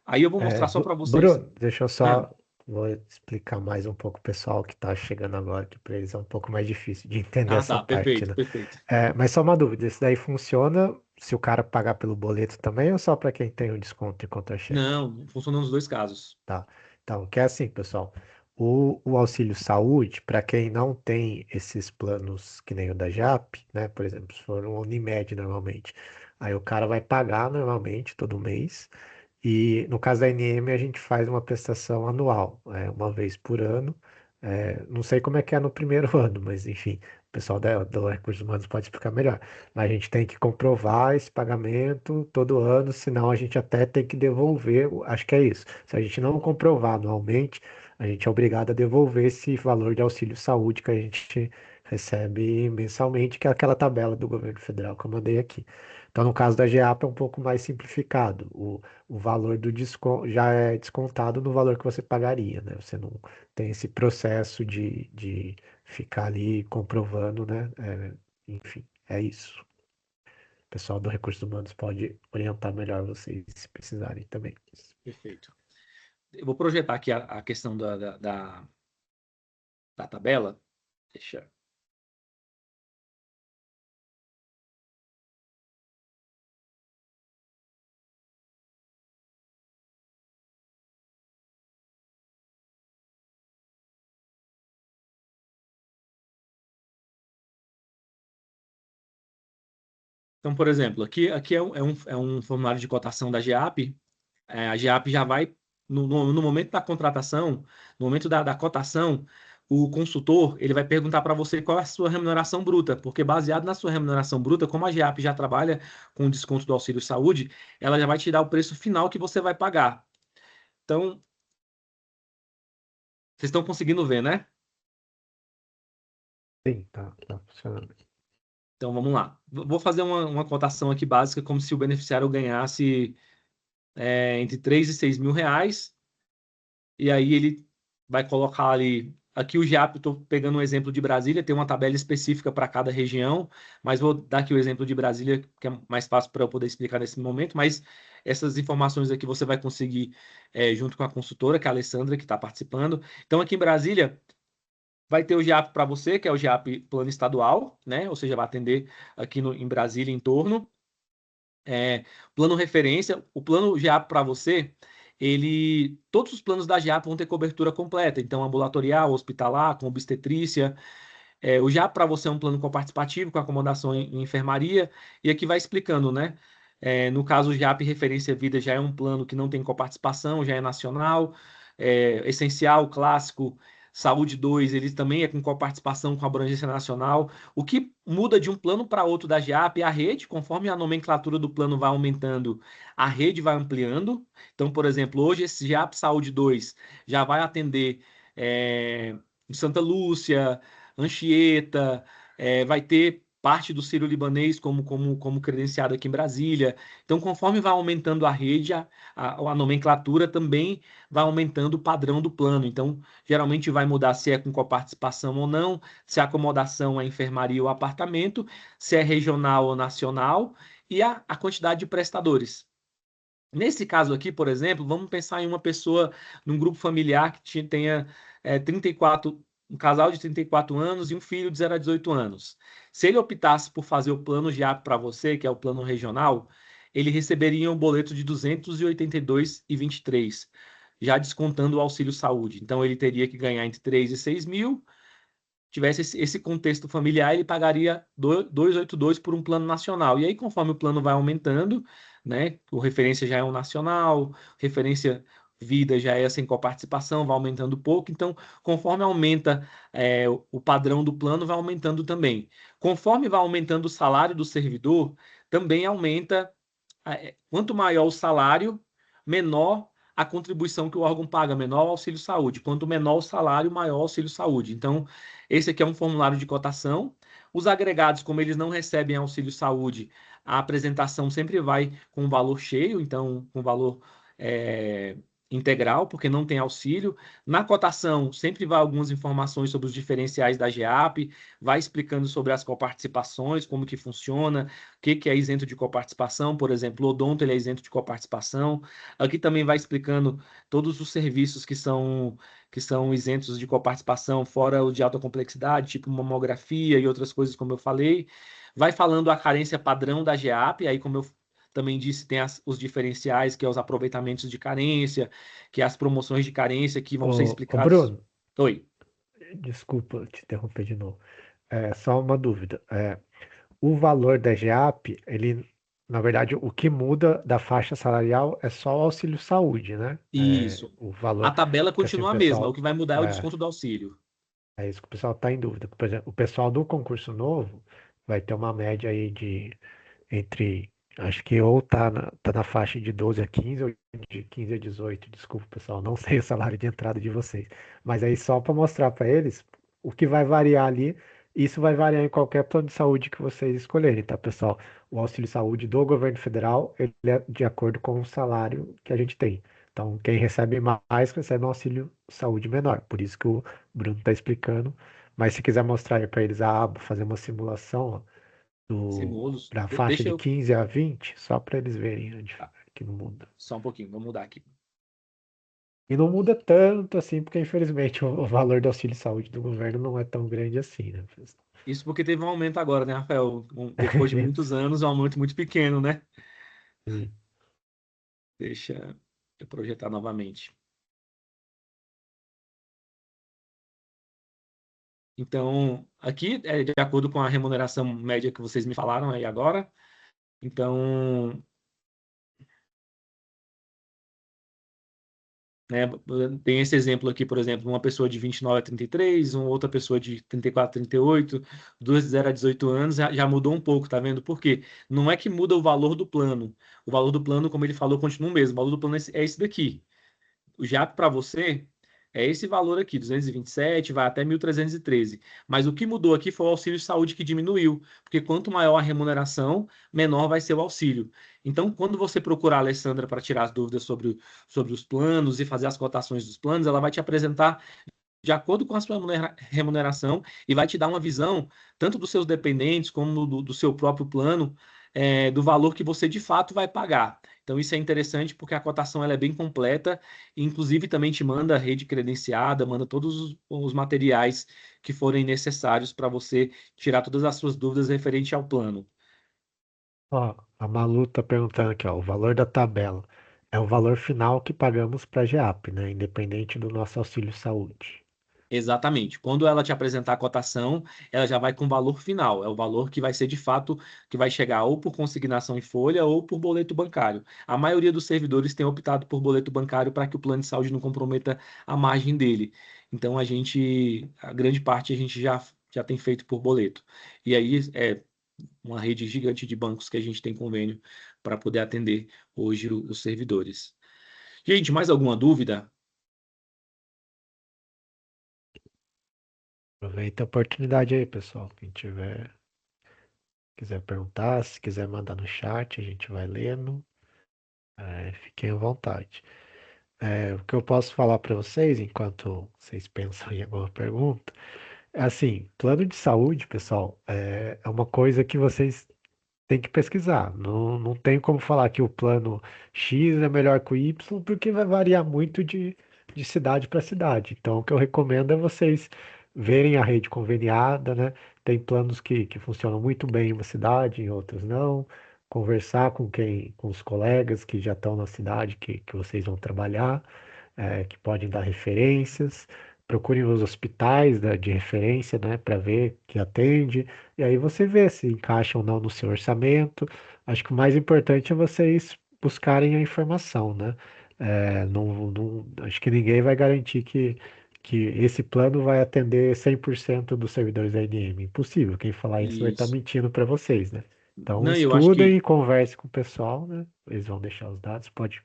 Aí eu vou mostrar só para vocês. Bruno, deixa eu Ah, só vou explicar mais um pouco o pessoal que está chegando agora, que para eles é um pouco mais difícil de entender essa tá, parte, perfeito, né? perfeito. Mas só uma dúvida, isso daí funciona se o cara pagar pelo boleto também ou só para quem tem um desconto em contra-cheque? Não, funciona nos dois casos. Tá. Então, que é assim, pessoal. O auxílio saúde, para quem não tem esses planos que nem o da JAP, né? Por exemplo, se for um Unimed normalmente, aí o cara vai pagar normalmente todo mês. E no caso da NM, a gente faz uma prestação anual, uma vez por ano. Não sei como é que é no primeiro ano, mas enfim, o pessoal do Recursos Humanos pode explicar melhor. Mas a gente tem que comprovar esse pagamento todo ano, senão a gente até tem que devolver, acho que é isso. Se a gente não comprovar anualmente, a gente é obrigado a devolver esse valor de auxílio saúde que a gente recebe mensalmente, que é aquela tabela do governo federal que eu mandei aqui. Então, no caso da GEAP, é um pouco mais simplificado. O valor do desconto já é descontado no valor que você pagaria, né? Você não tem esse processo de ficar ali comprovando, né? Enfim, é isso. O pessoal do Recursos Humanos pode orientar melhor vocês se precisarem também. Perfeito. Eu vou projetar aqui a questão da tabela. Deixa. Então, por exemplo, aqui é um formulário de cotação da GEAP. A GEAP já vai, no momento da contratação, no momento da cotação, o consultor ele vai perguntar para você qual é a sua remuneração bruta, porque baseado na sua remuneração bruta, como a GEAP já trabalha com desconto do auxílio saúde, ela já vai te dar o preço final que você vai pagar. Então, vocês estão conseguindo ver, né? Sim, tá funcionando. Então, vamos lá. Vou fazer uma cotação aqui básica, como se o beneficiário ganhasse entre 3 e 6 mil reais, e aí ele vai colocar ali aqui o GEAP, estou pegando um exemplo de Brasília, tem uma tabela específica para cada região, mas vou dar aqui o exemplo de Brasília, que é mais fácil para eu poder explicar nesse momento, mas essas informações aqui você vai conseguir junto com a consultora, que é a Alessandra, que está participando. Então, aqui em Brasília, vai ter o GEAP para você, que é o GEAP plano estadual, né? Ou seja, vai atender aqui em Brasília em torno. Plano referência, o plano GEAP para você, todos os planos da GEAP vão ter cobertura completa, então ambulatorial, hospitalar, com obstetrícia. O GEAP para você é um plano coparticipativo, com acomodação em enfermaria, e aqui vai explicando, né? No caso, o GEAP Referência Vida já é um plano que não tem coparticipação, já é nacional, essencial, clássico, Saúde 2, ele também é com coparticipação com abrangência nacional. O que muda de um plano para outro da GEAP é a rede, conforme a nomenclatura do plano vai aumentando, a rede vai ampliando. Então, por exemplo, hoje esse GEAP Saúde 2 já vai atender Santa Lúcia, Anchieta, vai ter parte do Sírio-Libanês como credenciado aqui em Brasília. Então, conforme vai aumentando a rede, a nomenclatura também vai aumentando o padrão do plano. Então, geralmente vai mudar se é com coparticipação ou não, se a acomodação é enfermaria ou apartamento, se é regional ou nacional, e a quantidade de prestadores. Nesse caso aqui, por exemplo, vamos pensar em uma pessoa, num grupo familiar que tenha 34, um casal de 34 anos e um filho de 0 a 18 anos. Se ele optasse por fazer o plano GEAP para você, que é o plano regional, ele receberia um boleto de R$ 282,23, já descontando o auxílio saúde. Então, ele teria que ganhar entre 3 e 6 mil. Tivesse esse contexto familiar, ele pagaria 282 por um plano nacional. E aí, conforme o plano vai aumentando, né, o referência já é um nacional, referência vida já é sem coparticipação, vai aumentando pouco. Então, conforme aumenta o padrão do plano, vai aumentando também. Conforme vai aumentando o salário do servidor, também aumenta. Quanto maior o salário, menor a contribuição que o órgão paga, menor o auxílio saúde. Quanto menor o salário, maior o auxílio saúde. Então, esse aqui é um formulário de cotação. Os agregados, como eles não recebem auxílio saúde, a apresentação sempre vai com o valor cheio, então com valor integral, porque não tem auxílio. Na cotação, sempre vai algumas informações sobre os diferenciais da GEAP, vai explicando sobre as coparticipações, como que funciona, o que é isento de coparticipação, por exemplo, o odonto ele é isento de coparticipação. Aqui também vai explicando todos os serviços que são isentos de coparticipação, fora o de alta complexidade, tipo mamografia e outras coisas, como eu falei. Vai falando a carência padrão da GEAP, aí como eu também disse, tem os diferenciais, que é os aproveitamentos de carência, que é as promoções de carência que vão ser Ô explicados. Bruno, Oi. desculpa te interromper de novo. Só uma dúvida. O valor da GEAP, na verdade, o que muda da faixa salarial é só o auxílio saúde, né? Isso. O A valor tabela que assim, o continua a mesma, o pessoal. que vai mudar é o É, desconto do auxílio. é isso que o pessoal está em dúvida. Por exemplo, o pessoal do concurso novo vai ter uma média aí de entre. Acho que ou tá na faixa de 12 a 15 ou de 15 a 18. Desculpa, pessoal, não sei o salário de entrada de vocês. Mas aí só para mostrar para eles o que vai variar ali. Isso vai variar em qualquer plano de saúde que vocês escolherem, tá, pessoal? O auxílio saúde do governo federal, ele é de acordo com o salário que a gente tem. Então, quem recebe mais, recebe um auxílio saúde menor. Por isso que o Bruno está explicando. Mas se quiser mostrar aí para eles a aba, fazer uma simulação, Simulos. da faixa Deixa de eu. 15 a 20, só para eles verem Tá, que não muda. só um pouquinho, vou mudar aqui. E não muda tanto assim, porque infelizmente o valor do auxílio saúde do governo não é tão grande assim, né? Isso porque teve um aumento agora, né, Rafael? Depois de muitos anos, um aumento muito pequeno, né? Sim. Deixa eu projetar novamente. Então, aqui é de acordo com a remuneração média que vocês me falaram aí agora. Então, né, tem esse exemplo aqui, por exemplo, uma pessoa de 29 a 33, uma outra pessoa de 34 a 38, duas de 0 a 18 anos, já mudou um pouco, tá vendo? Por quê? Não é que muda o valor do plano. O valor do plano, como ele falou, continua o mesmo. O valor do plano é esse daqui. O JAP para você é esse valor aqui, 227, vai até 1.313. Mas o que mudou aqui foi o auxílio saúde que diminuiu, porque quanto maior a remuneração, menor vai ser o auxílio. Então, quando você procurar a Alessandra para tirar as dúvidas sobre os planos e fazer as cotações dos planos, ela vai te apresentar de acordo com a sua remuneração e vai te dar uma visão tanto dos seus dependentes como do seu próprio plano, do valor que você de fato vai pagar. Então, isso é interessante porque a cotação ela é bem completa, e inclusive também te manda a rede credenciada, manda todos os materiais que forem necessários para você tirar todas as suas dúvidas referente ao plano. Ó, a Malu tá perguntando aqui, ó, o valor da tabela é o valor final que pagamos para a GEAP, né? Independente do nosso auxílio saúde. Exatamente. Quando ela te apresentar a cotação, ela já vai com o valor final. É o valor que vai ser de fato, que vai chegar ou por consignação em folha ou por boleto bancário. A maioria dos servidores tem optado por boleto bancário para que o plano de saúde não comprometa a margem dele. Então a grande parte a gente já tem feito por boleto. E aí é uma rede gigante de bancos que a gente tem convênio para poder atender hoje os servidores. Gente, mais alguma dúvida? Aproveita a oportunidade aí, pessoal. Quem quiser perguntar, se quiser mandar no chat, a gente vai lendo. Fiquem à vontade. O que eu posso falar para vocês, enquanto vocês pensam em alguma pergunta, é assim, plano de saúde, pessoal, é uma coisa que vocês tem que pesquisar. Não, não tem como falar que o plano X é melhor que o Y, porque vai variar muito de cidade para cidade. Então, o que eu recomendo é vocês verem a rede conveniada, né? Tem planos que funcionam muito bem em uma cidade, em outras não. Conversar com os colegas que já estão na cidade que vocês vão trabalhar, que podem dar referências. Procurem os hospitais, né, de referência, né, para ver que atende. E aí você vê se encaixa ou não no seu orçamento. Acho que o mais importante é vocês buscarem a informação, né? Acho que ninguém vai garantir que esse plano vai atender 100% dos servidores da ANM. Impossível. Quem falar isso vai estar Isso. mentindo para vocês, né? Então Não, eu acho estudem que e conversem com o pessoal, né? Eles vão deixar os dados, pode.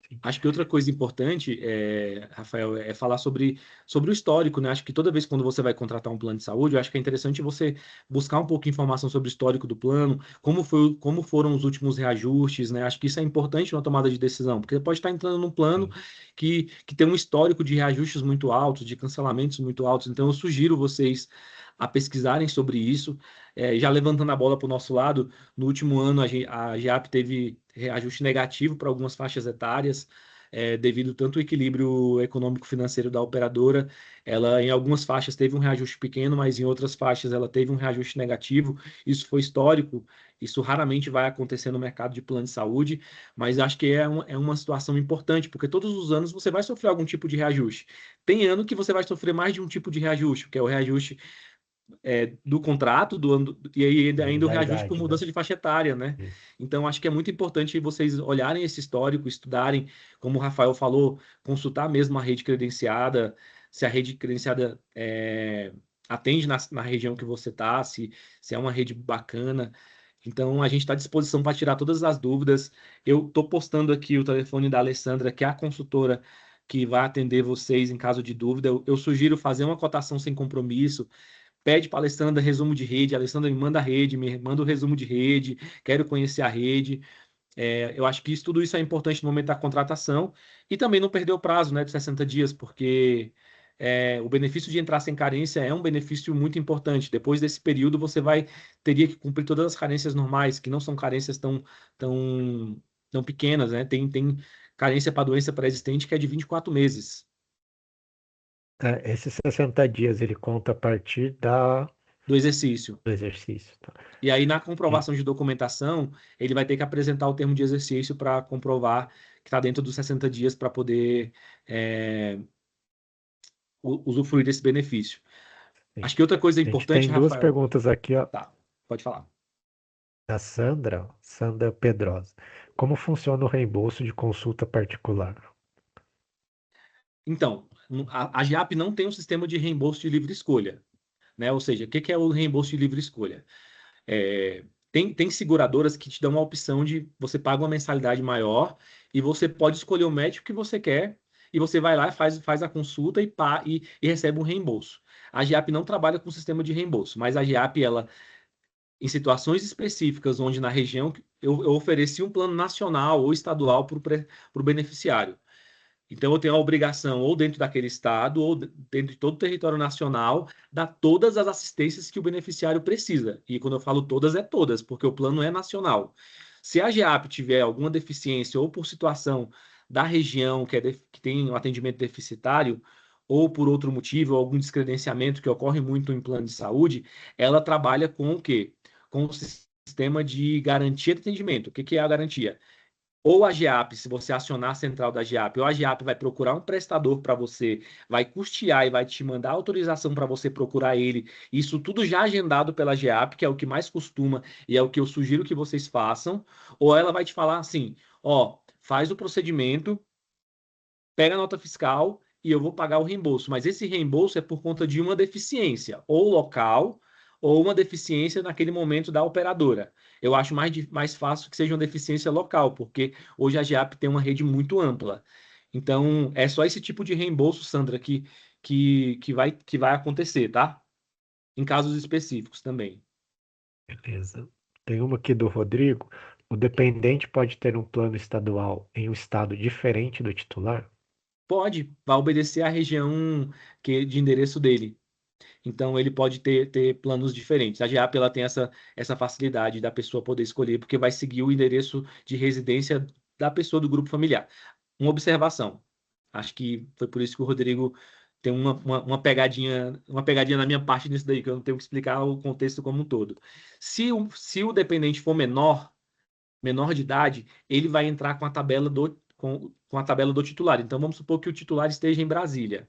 Sim. Acho que outra coisa importante, Rafael, é falar sobre o histórico, né? Acho que toda vez quando você vai contratar um plano de saúde, eu acho que é interessante você buscar um pouco de informação sobre o histórico do plano, como foram os últimos reajustes, né? Acho que isso é importante na tomada de decisão, porque você pode estar entrando num plano Sim. que tem um histórico de reajustes muito altos, de cancelamentos muito altos. Então, eu sugiro vocês a pesquisarem sobre isso. Já levantando a bola para o nosso lado, no último ano a GEAP teve reajuste negativo para algumas faixas etárias, devido tanto ao equilíbrio econômico-financeiro da operadora. Ela, em algumas faixas, teve um reajuste pequeno, mas em outras faixas ela teve um reajuste negativo. Isso foi histórico, isso raramente vai acontecer no mercado de plano de saúde, mas acho que é uma situação importante, porque todos os anos você vai sofrer algum tipo de reajuste. Tem ano que você vai sofrer mais de um tipo de reajuste, que é o reajuste do contrato, e aí ainda o Da reajuste por idade, né? mudança de faixa etária, né? Isso. Então, acho que é muito importante vocês olharem esse histórico, estudarem, como o Rafael falou, consultar mesmo a rede credenciada, se a rede credenciada atende na região que você está, se é uma rede bacana. Então, a gente está à disposição para tirar todas as dúvidas. Eu estou postando aqui o telefone da Alessandra, que é a consultora que vai atender vocês em caso de dúvida. Eu sugiro fazer uma cotação sem compromisso, pede para a Alessandra resumo de rede, a Alessandra me manda a rede, me manda o resumo de rede, quero conhecer a rede. Eu acho que tudo isso é importante no momento da contratação e também não perder o prazo, né, de 60 dias, porque o benefício de entrar sem carência é um benefício muito importante. Depois desse período, você teria que cumprir todas as carências normais, que não são carências tão, tão pequenas, né? Tem carência para doença pré-existente que é de 24 meses. Esses 60 dias ele conta a partir Do exercício. do exercício, tá? E aí, na E- comprovação de documentação, ele vai ter que apresentar o termo de exercício para comprovar que está dentro dos 60 dias para poder é, usufruir desse benefício. e Acho que outra coisa a gente importante, tem duas Rafael. perguntas aqui, ó, Tá, pode falar. da Sandra, ó, Sandra Pedrosa. Como funciona o reembolso de consulta particular? Então, a GIAP não tem um sistema de reembolso de livre escolha, né? Ou seja, o que que é o reembolso de livre escolha? Tem seguradoras que te dão uma opção de você paga uma mensalidade maior e você pode escolher o médico que você quer e você vai lá, faz a consulta e recebe um reembolso. A GIAP não trabalha com sistema de reembolso, mas a GIAP, ela, em situações específicas, onde na região eu ofereci um plano nacional ou estadual para o beneficiário. Então, eu tenho a obrigação, ou dentro daquele estado, ou dentro de todo o território nacional, dar todas as assistências que o beneficiário precisa. E quando eu falo todas, é todas, porque o plano é nacional. Se a GEAP tiver alguma deficiência, ou por situação da região que tem um atendimento deficitário, ou por outro motivo, algum descredenciamento que ocorre muito em plano de saúde, ela trabalha com o quê? Com o sistema de garantia de atendimento. O que que é a garantia? Ou a GEAP, se você acionar a central da GEAP, ou a GEAP vai procurar um prestador para você, vai custear e vai te mandar autorização para você procurar ele. Isso tudo já agendado pela GEAP, que é o que mais costuma e é o que eu sugiro que vocês façam. Ou ela vai te falar assim: ó, faz o procedimento, pega a nota fiscal e eu vou pagar o reembolso. Mas esse reembolso é por conta de uma deficiência, ou local, ou uma deficiência naquele momento da operadora. Eu acho mais fácil que seja uma deficiência local, porque hoje a GEAP tem uma rede muito ampla. Então, é só esse tipo de reembolso, Sandra, que vai acontecer, tá? Em casos específicos também. Beleza. Tem uma aqui do Rodrigo. O dependente pode ter um plano estadual em um estado diferente do titular? Pode, vai obedecer à região de endereço dele. Então, ele pode ter planos diferentes. A GEAP ela tem essa facilidade da pessoa poder escolher, porque vai seguir o endereço de residência da pessoa do grupo familiar. Uma observação. Acho que foi por isso que o Rodrigo tem uma pegadinha na minha parte nisso daí, que eu não tenho que explicar o contexto como um todo. Se o dependente for menor de idade, ele vai entrar com a tabela do titular. Então, vamos supor que o titular esteja em Brasília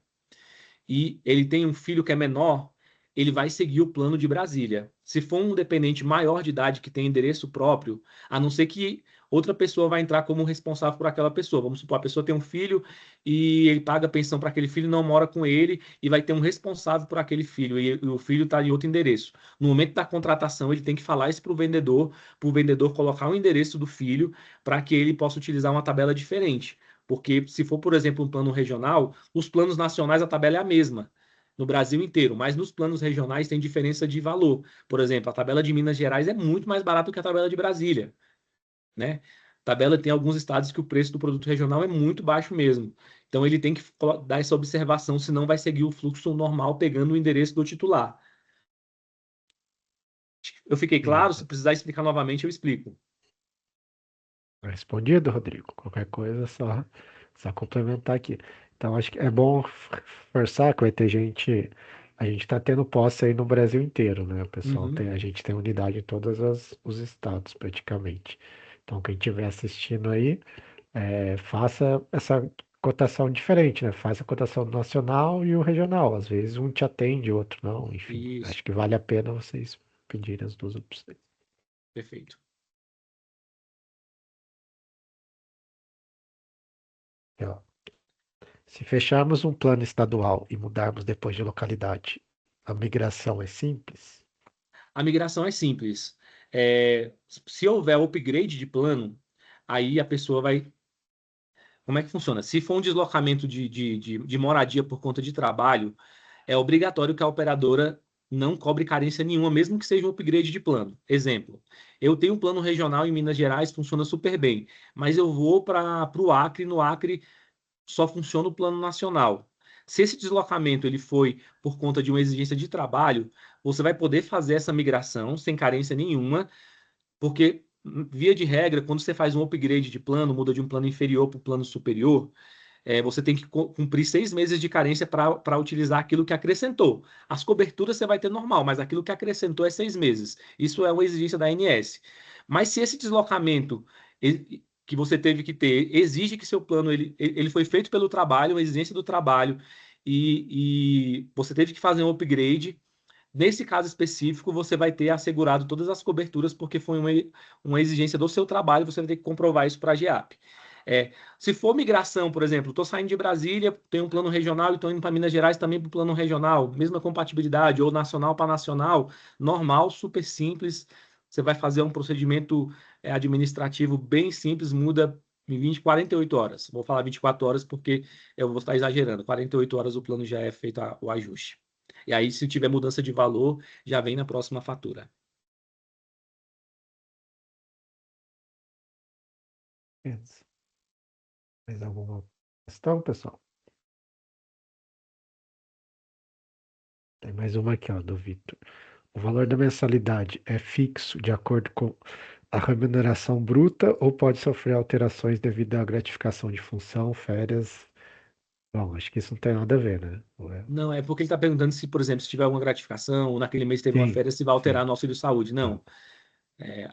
e ele tem um filho que é menor, ele vai seguir o plano de Brasília. Se for um dependente maior de idade que tem endereço próprio, a não ser que outra pessoa vai entrar como responsável por aquela pessoa. Vamos supor, a pessoa tem um filho e ele paga pensão para aquele filho, não mora com ele e vai ter um responsável por aquele filho e o filho está em outro endereço. No momento da contratação, ele tem que falar isso para o vendedor colocar o endereço do filho para que ele possa utilizar uma tabela diferente. Porque se for, por exemplo, um plano regional, os planos nacionais a tabela é a mesma no Brasil inteiro, mas nos planos regionais tem diferença de valor. Por exemplo, a tabela de Minas Gerais é muito mais barata que a tabela de Brasília, né? A tabela tem alguns estados que o preço do produto regional é muito baixo mesmo. Então ele tem que dar essa observação, senão vai seguir o fluxo normal pegando o endereço do titular. Eu fiquei claro? Se Beleza. precisar explicar novamente, eu explico. Respondido, Rodrigo. Qualquer coisa, só complementar aqui. Então, acho que é bom forçar que vai ter gente. A gente está tendo posse aí no Brasil inteiro, né? O pessoal tem, Uhum. a gente tem unidade em todos os estados, praticamente. Então, quem estiver assistindo aí, faça essa cotação diferente, né? Faça a cotação nacional e o regional. Às vezes um te atende, o outro não. Enfim, Isso, acho que vale a pena vocês pedirem as duas opções. perfeito. Ó, se fecharmos um plano estadual e mudarmos depois de localidade, a migração é simples? A migração é simples. Se houver upgrade de plano, aí a pessoa vai. Como é que funciona? Se for um deslocamento de moradia por conta de trabalho, é obrigatório que a operadora não cobre carência nenhuma, mesmo que seja um upgrade de plano. Exemplo, eu tenho um plano regional em Minas Gerais, funciona super bem, mas eu vou para o Acre, no Acre só funciona o plano nacional. Se esse deslocamento ele foi por conta de uma exigência de trabalho, você vai poder fazer essa migração sem carência nenhuma, porque, via de regra, quando você faz um upgrade de plano, muda de um plano inferior para o plano superior, você tem que cumprir 6 meses de carência para utilizar aquilo que acrescentou. As coberturas você vai ter normal, mas aquilo que acrescentou é 6 meses. Isso é uma exigência da ANS. Mas se esse deslocamento que você teve que ter exige que seu plano ele foi feito pelo trabalho, uma exigência do trabalho, e você teve que fazer um upgrade. Nesse caso específico, você vai ter assegurado todas as coberturas, porque foi uma exigência do seu trabalho, você vai ter que comprovar isso para a GEAP. Se for migração, por exemplo, estou saindo de Brasília, tenho um plano regional e estou indo para Minas Gerais também para o plano regional, mesma compatibilidade, ou nacional para nacional, normal, super simples. Você vai fazer um procedimento administrativo bem simples, muda em 20, 48 horas. Vou falar 24 horas porque eu vou estar exagerando. 48 horas o plano já é feito o ajuste. E aí, se tiver mudança de valor, já vem na próxima fatura. Isso. Mais alguma? questão, pessoal? Tem mais uma aqui, ó, do Vitor. O valor da mensalidade é fixo de acordo com a remuneração bruta ou pode sofrer alterações devido à gratificação de função, férias? Bom, acho que isso não tem nada a ver, né? Não, é porque ele está perguntando se, por exemplo, se tiver alguma gratificação, ou naquele mês teve uma Sim, férias, se vai sim. alterar no auxílio saúde. Tá. Não.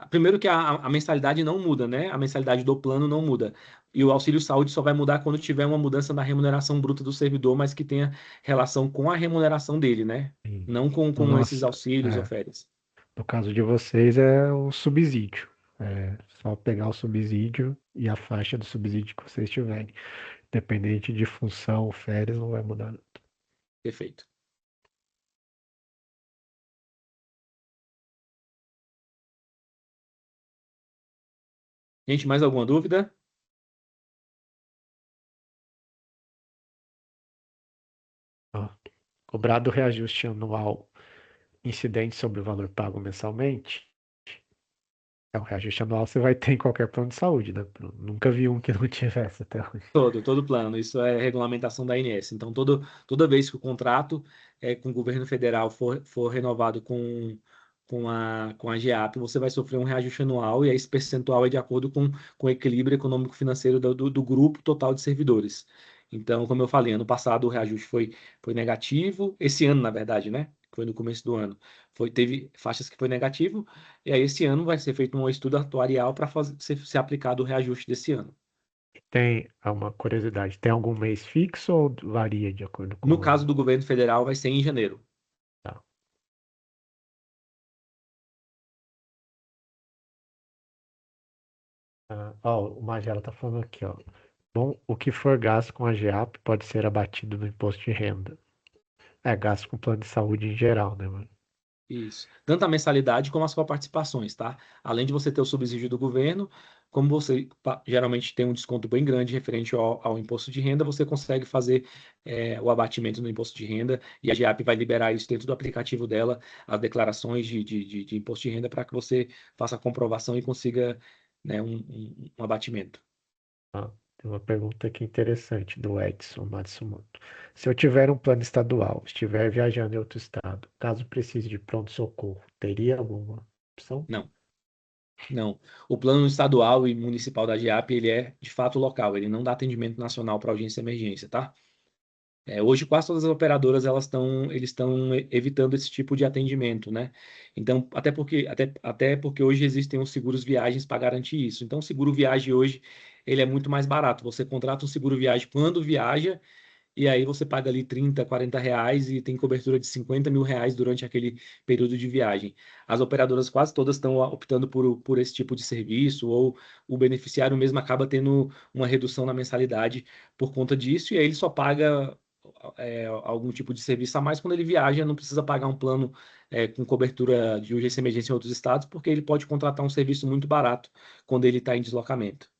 Primeiro que a mensalidade não muda, né? A mensalidade do plano não muda. E o auxílio saúde só vai mudar quando tiver uma mudança na remuneração bruta do servidor, mas que tenha relação com a remuneração dele, né? Sim. Não No com esses nosso, auxílios ou é, férias. no caso de vocês é o subsídio. É só pegar o subsídio e a faixa do subsídio que vocês tiverem. Independente de função, férias, não vai mudar nada. Perfeito. Gente, mais alguma dúvida? Ó, cobrado o reajuste anual incidente sobre o valor pago mensalmente. É um reajuste anual você vai ter em qualquer plano de saúde, né? Nunca vi um que não tivesse até hoje. Todo plano. Isso é regulamentação da ANS. Então, toda vez que o contrato com o governo federal for renovado com a GEAP, você vai sofrer um reajuste anual e aí esse percentual é de acordo com o equilíbrio econômico-financeiro do grupo total de servidores. Então, como eu falei, ano passado o reajuste foi negativo, esse ano, na verdade, né? Foi no começo do ano. Teve faixas que foi negativo, e aí esse ano vai ser feito um estudo atuarial para ser aplicado o reajuste desse ano. Tem uma curiosidade, tem algum mês fixo ou varia de acordo No com... caso do governo federal, vai ser em janeiro. Tá. Ó, o Magela tá falando aqui, ó. Bom, o que for gasto com a GEAP pode ser abatido no imposto de renda. É gasto com plano de saúde em geral, né, mano? Isso. Tanto a mensalidade como as coparticipações, tá? Além de você ter o subsídio do governo, como você geralmente tem um desconto bem grande referente ao imposto de renda, você consegue fazer o abatimento no imposto de renda e a GEAP vai liberar isso dentro do aplicativo dela, as declarações de imposto de renda, para que você faça a comprovação e consiga, né, um abatimento. Ah, tem uma pergunta aqui interessante do Edson Matsumoto. Se eu tiver um plano estadual, estiver viajando em outro estado, caso precise de pronto-socorro, teria alguma opção? Não. Não. O plano estadual e municipal da GEAP, ele é de fato local, ele não dá atendimento nacional para audiência e emergência, tá? Hoje quase todas as operadoras eles estão evitando esse tipo de atendimento, né? Então, até porque hoje existem os seguros viagens para garantir isso. Então, o seguro viagem hoje ele é muito mais barato. Você contrata um seguro viagem quando viaja e aí você paga ali 30, 40 reais e tem cobertura de 50 mil reais durante aquele período de viagem. As operadoras quase todas estão optando por esse tipo de serviço, ou o beneficiário mesmo acaba tendo uma redução na mensalidade por conta disso, e aí ele só paga algum tipo de serviço a mais quando ele viaja, não precisa pagar um plano com cobertura de urgência e emergência em outros estados, porque ele pode contratar um serviço muito barato quando ele está em deslocamento.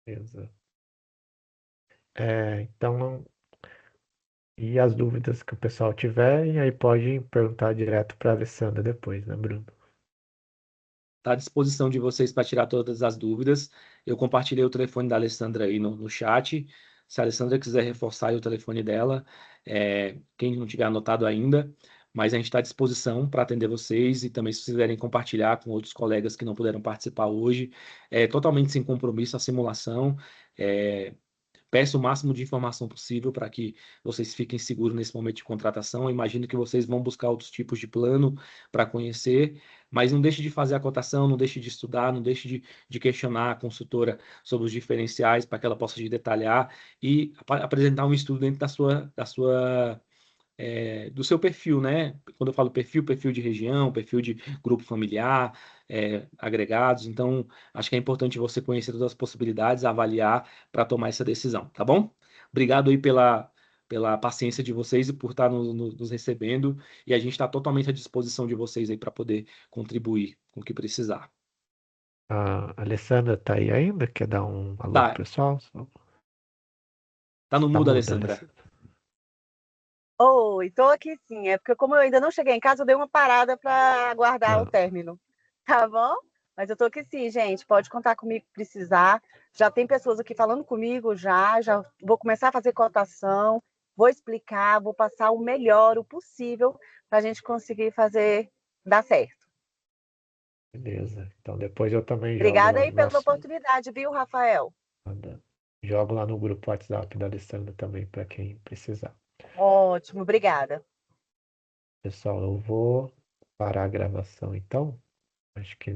Exato. Então, e as dúvidas que o pessoal tiver, e aí pode perguntar direto para a Alessandra depois, né, Bruno? Está à disposição de vocês para tirar todas as dúvidas. Eu compartilhei o telefone da Alessandra aí no chat. Se a Alessandra quiser reforçar aí o telefone dela, quem não tiver anotado ainda, mas a gente está à disposição para atender vocês e também se vocês quiserem compartilhar com outros colegas que não puderam participar hoje, totalmente sem compromisso a simulação. É, Peço o máximo de informação possível para que vocês fiquem seguros nesse momento de contratação. Eu imagino que vocês vão buscar outros tipos de plano para conhecer, mas não deixe de fazer a cotação, não deixe de estudar, não deixe de questionar a consultora sobre os diferenciais para que ela possa te detalhar e apresentar um estudo dentro do seu perfil, né? Quando eu falo perfil de região, perfil de grupo familiar, agregados. Então, acho que é importante você conhecer todas as possibilidades, avaliar para tomar essa decisão, tá bom? Obrigado aí pela paciência de vocês e por estar nos recebendo. E a gente está totalmente à disposição de vocês aí para poder contribuir com o que precisar. A Alessandra tá aí ainda? Quer dar um alô pro Tá, pessoal? tá no Tá mudo, muda, Alessandra. Alessandra. Oi, tô aqui sim. É porque como eu ainda não cheguei em casa, eu dei uma parada para aguardar o Ah, término. Tá bom? Mas eu tô aqui sim, gente. Pode contar comigo se precisar. Já tem pessoas aqui falando comigo já vou começar a fazer cotação, vou explicar, vou passar o melhor, o possível, para a gente conseguir fazer dar certo. Beleza. Então depois eu também jogo Obrigada lá aí no pela nosso. oportunidade, viu, Rafael? Jogo lá no grupo WhatsApp da Alessandra também para quem precisar. Ótimo, obrigada. Pessoal, eu vou parar a gravação então. Acho que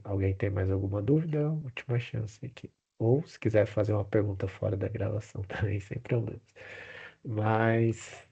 alguém tem mais alguma dúvida? Última chance aqui. Ou se quiser fazer uma pergunta fora da gravação também, sem problemas. Mas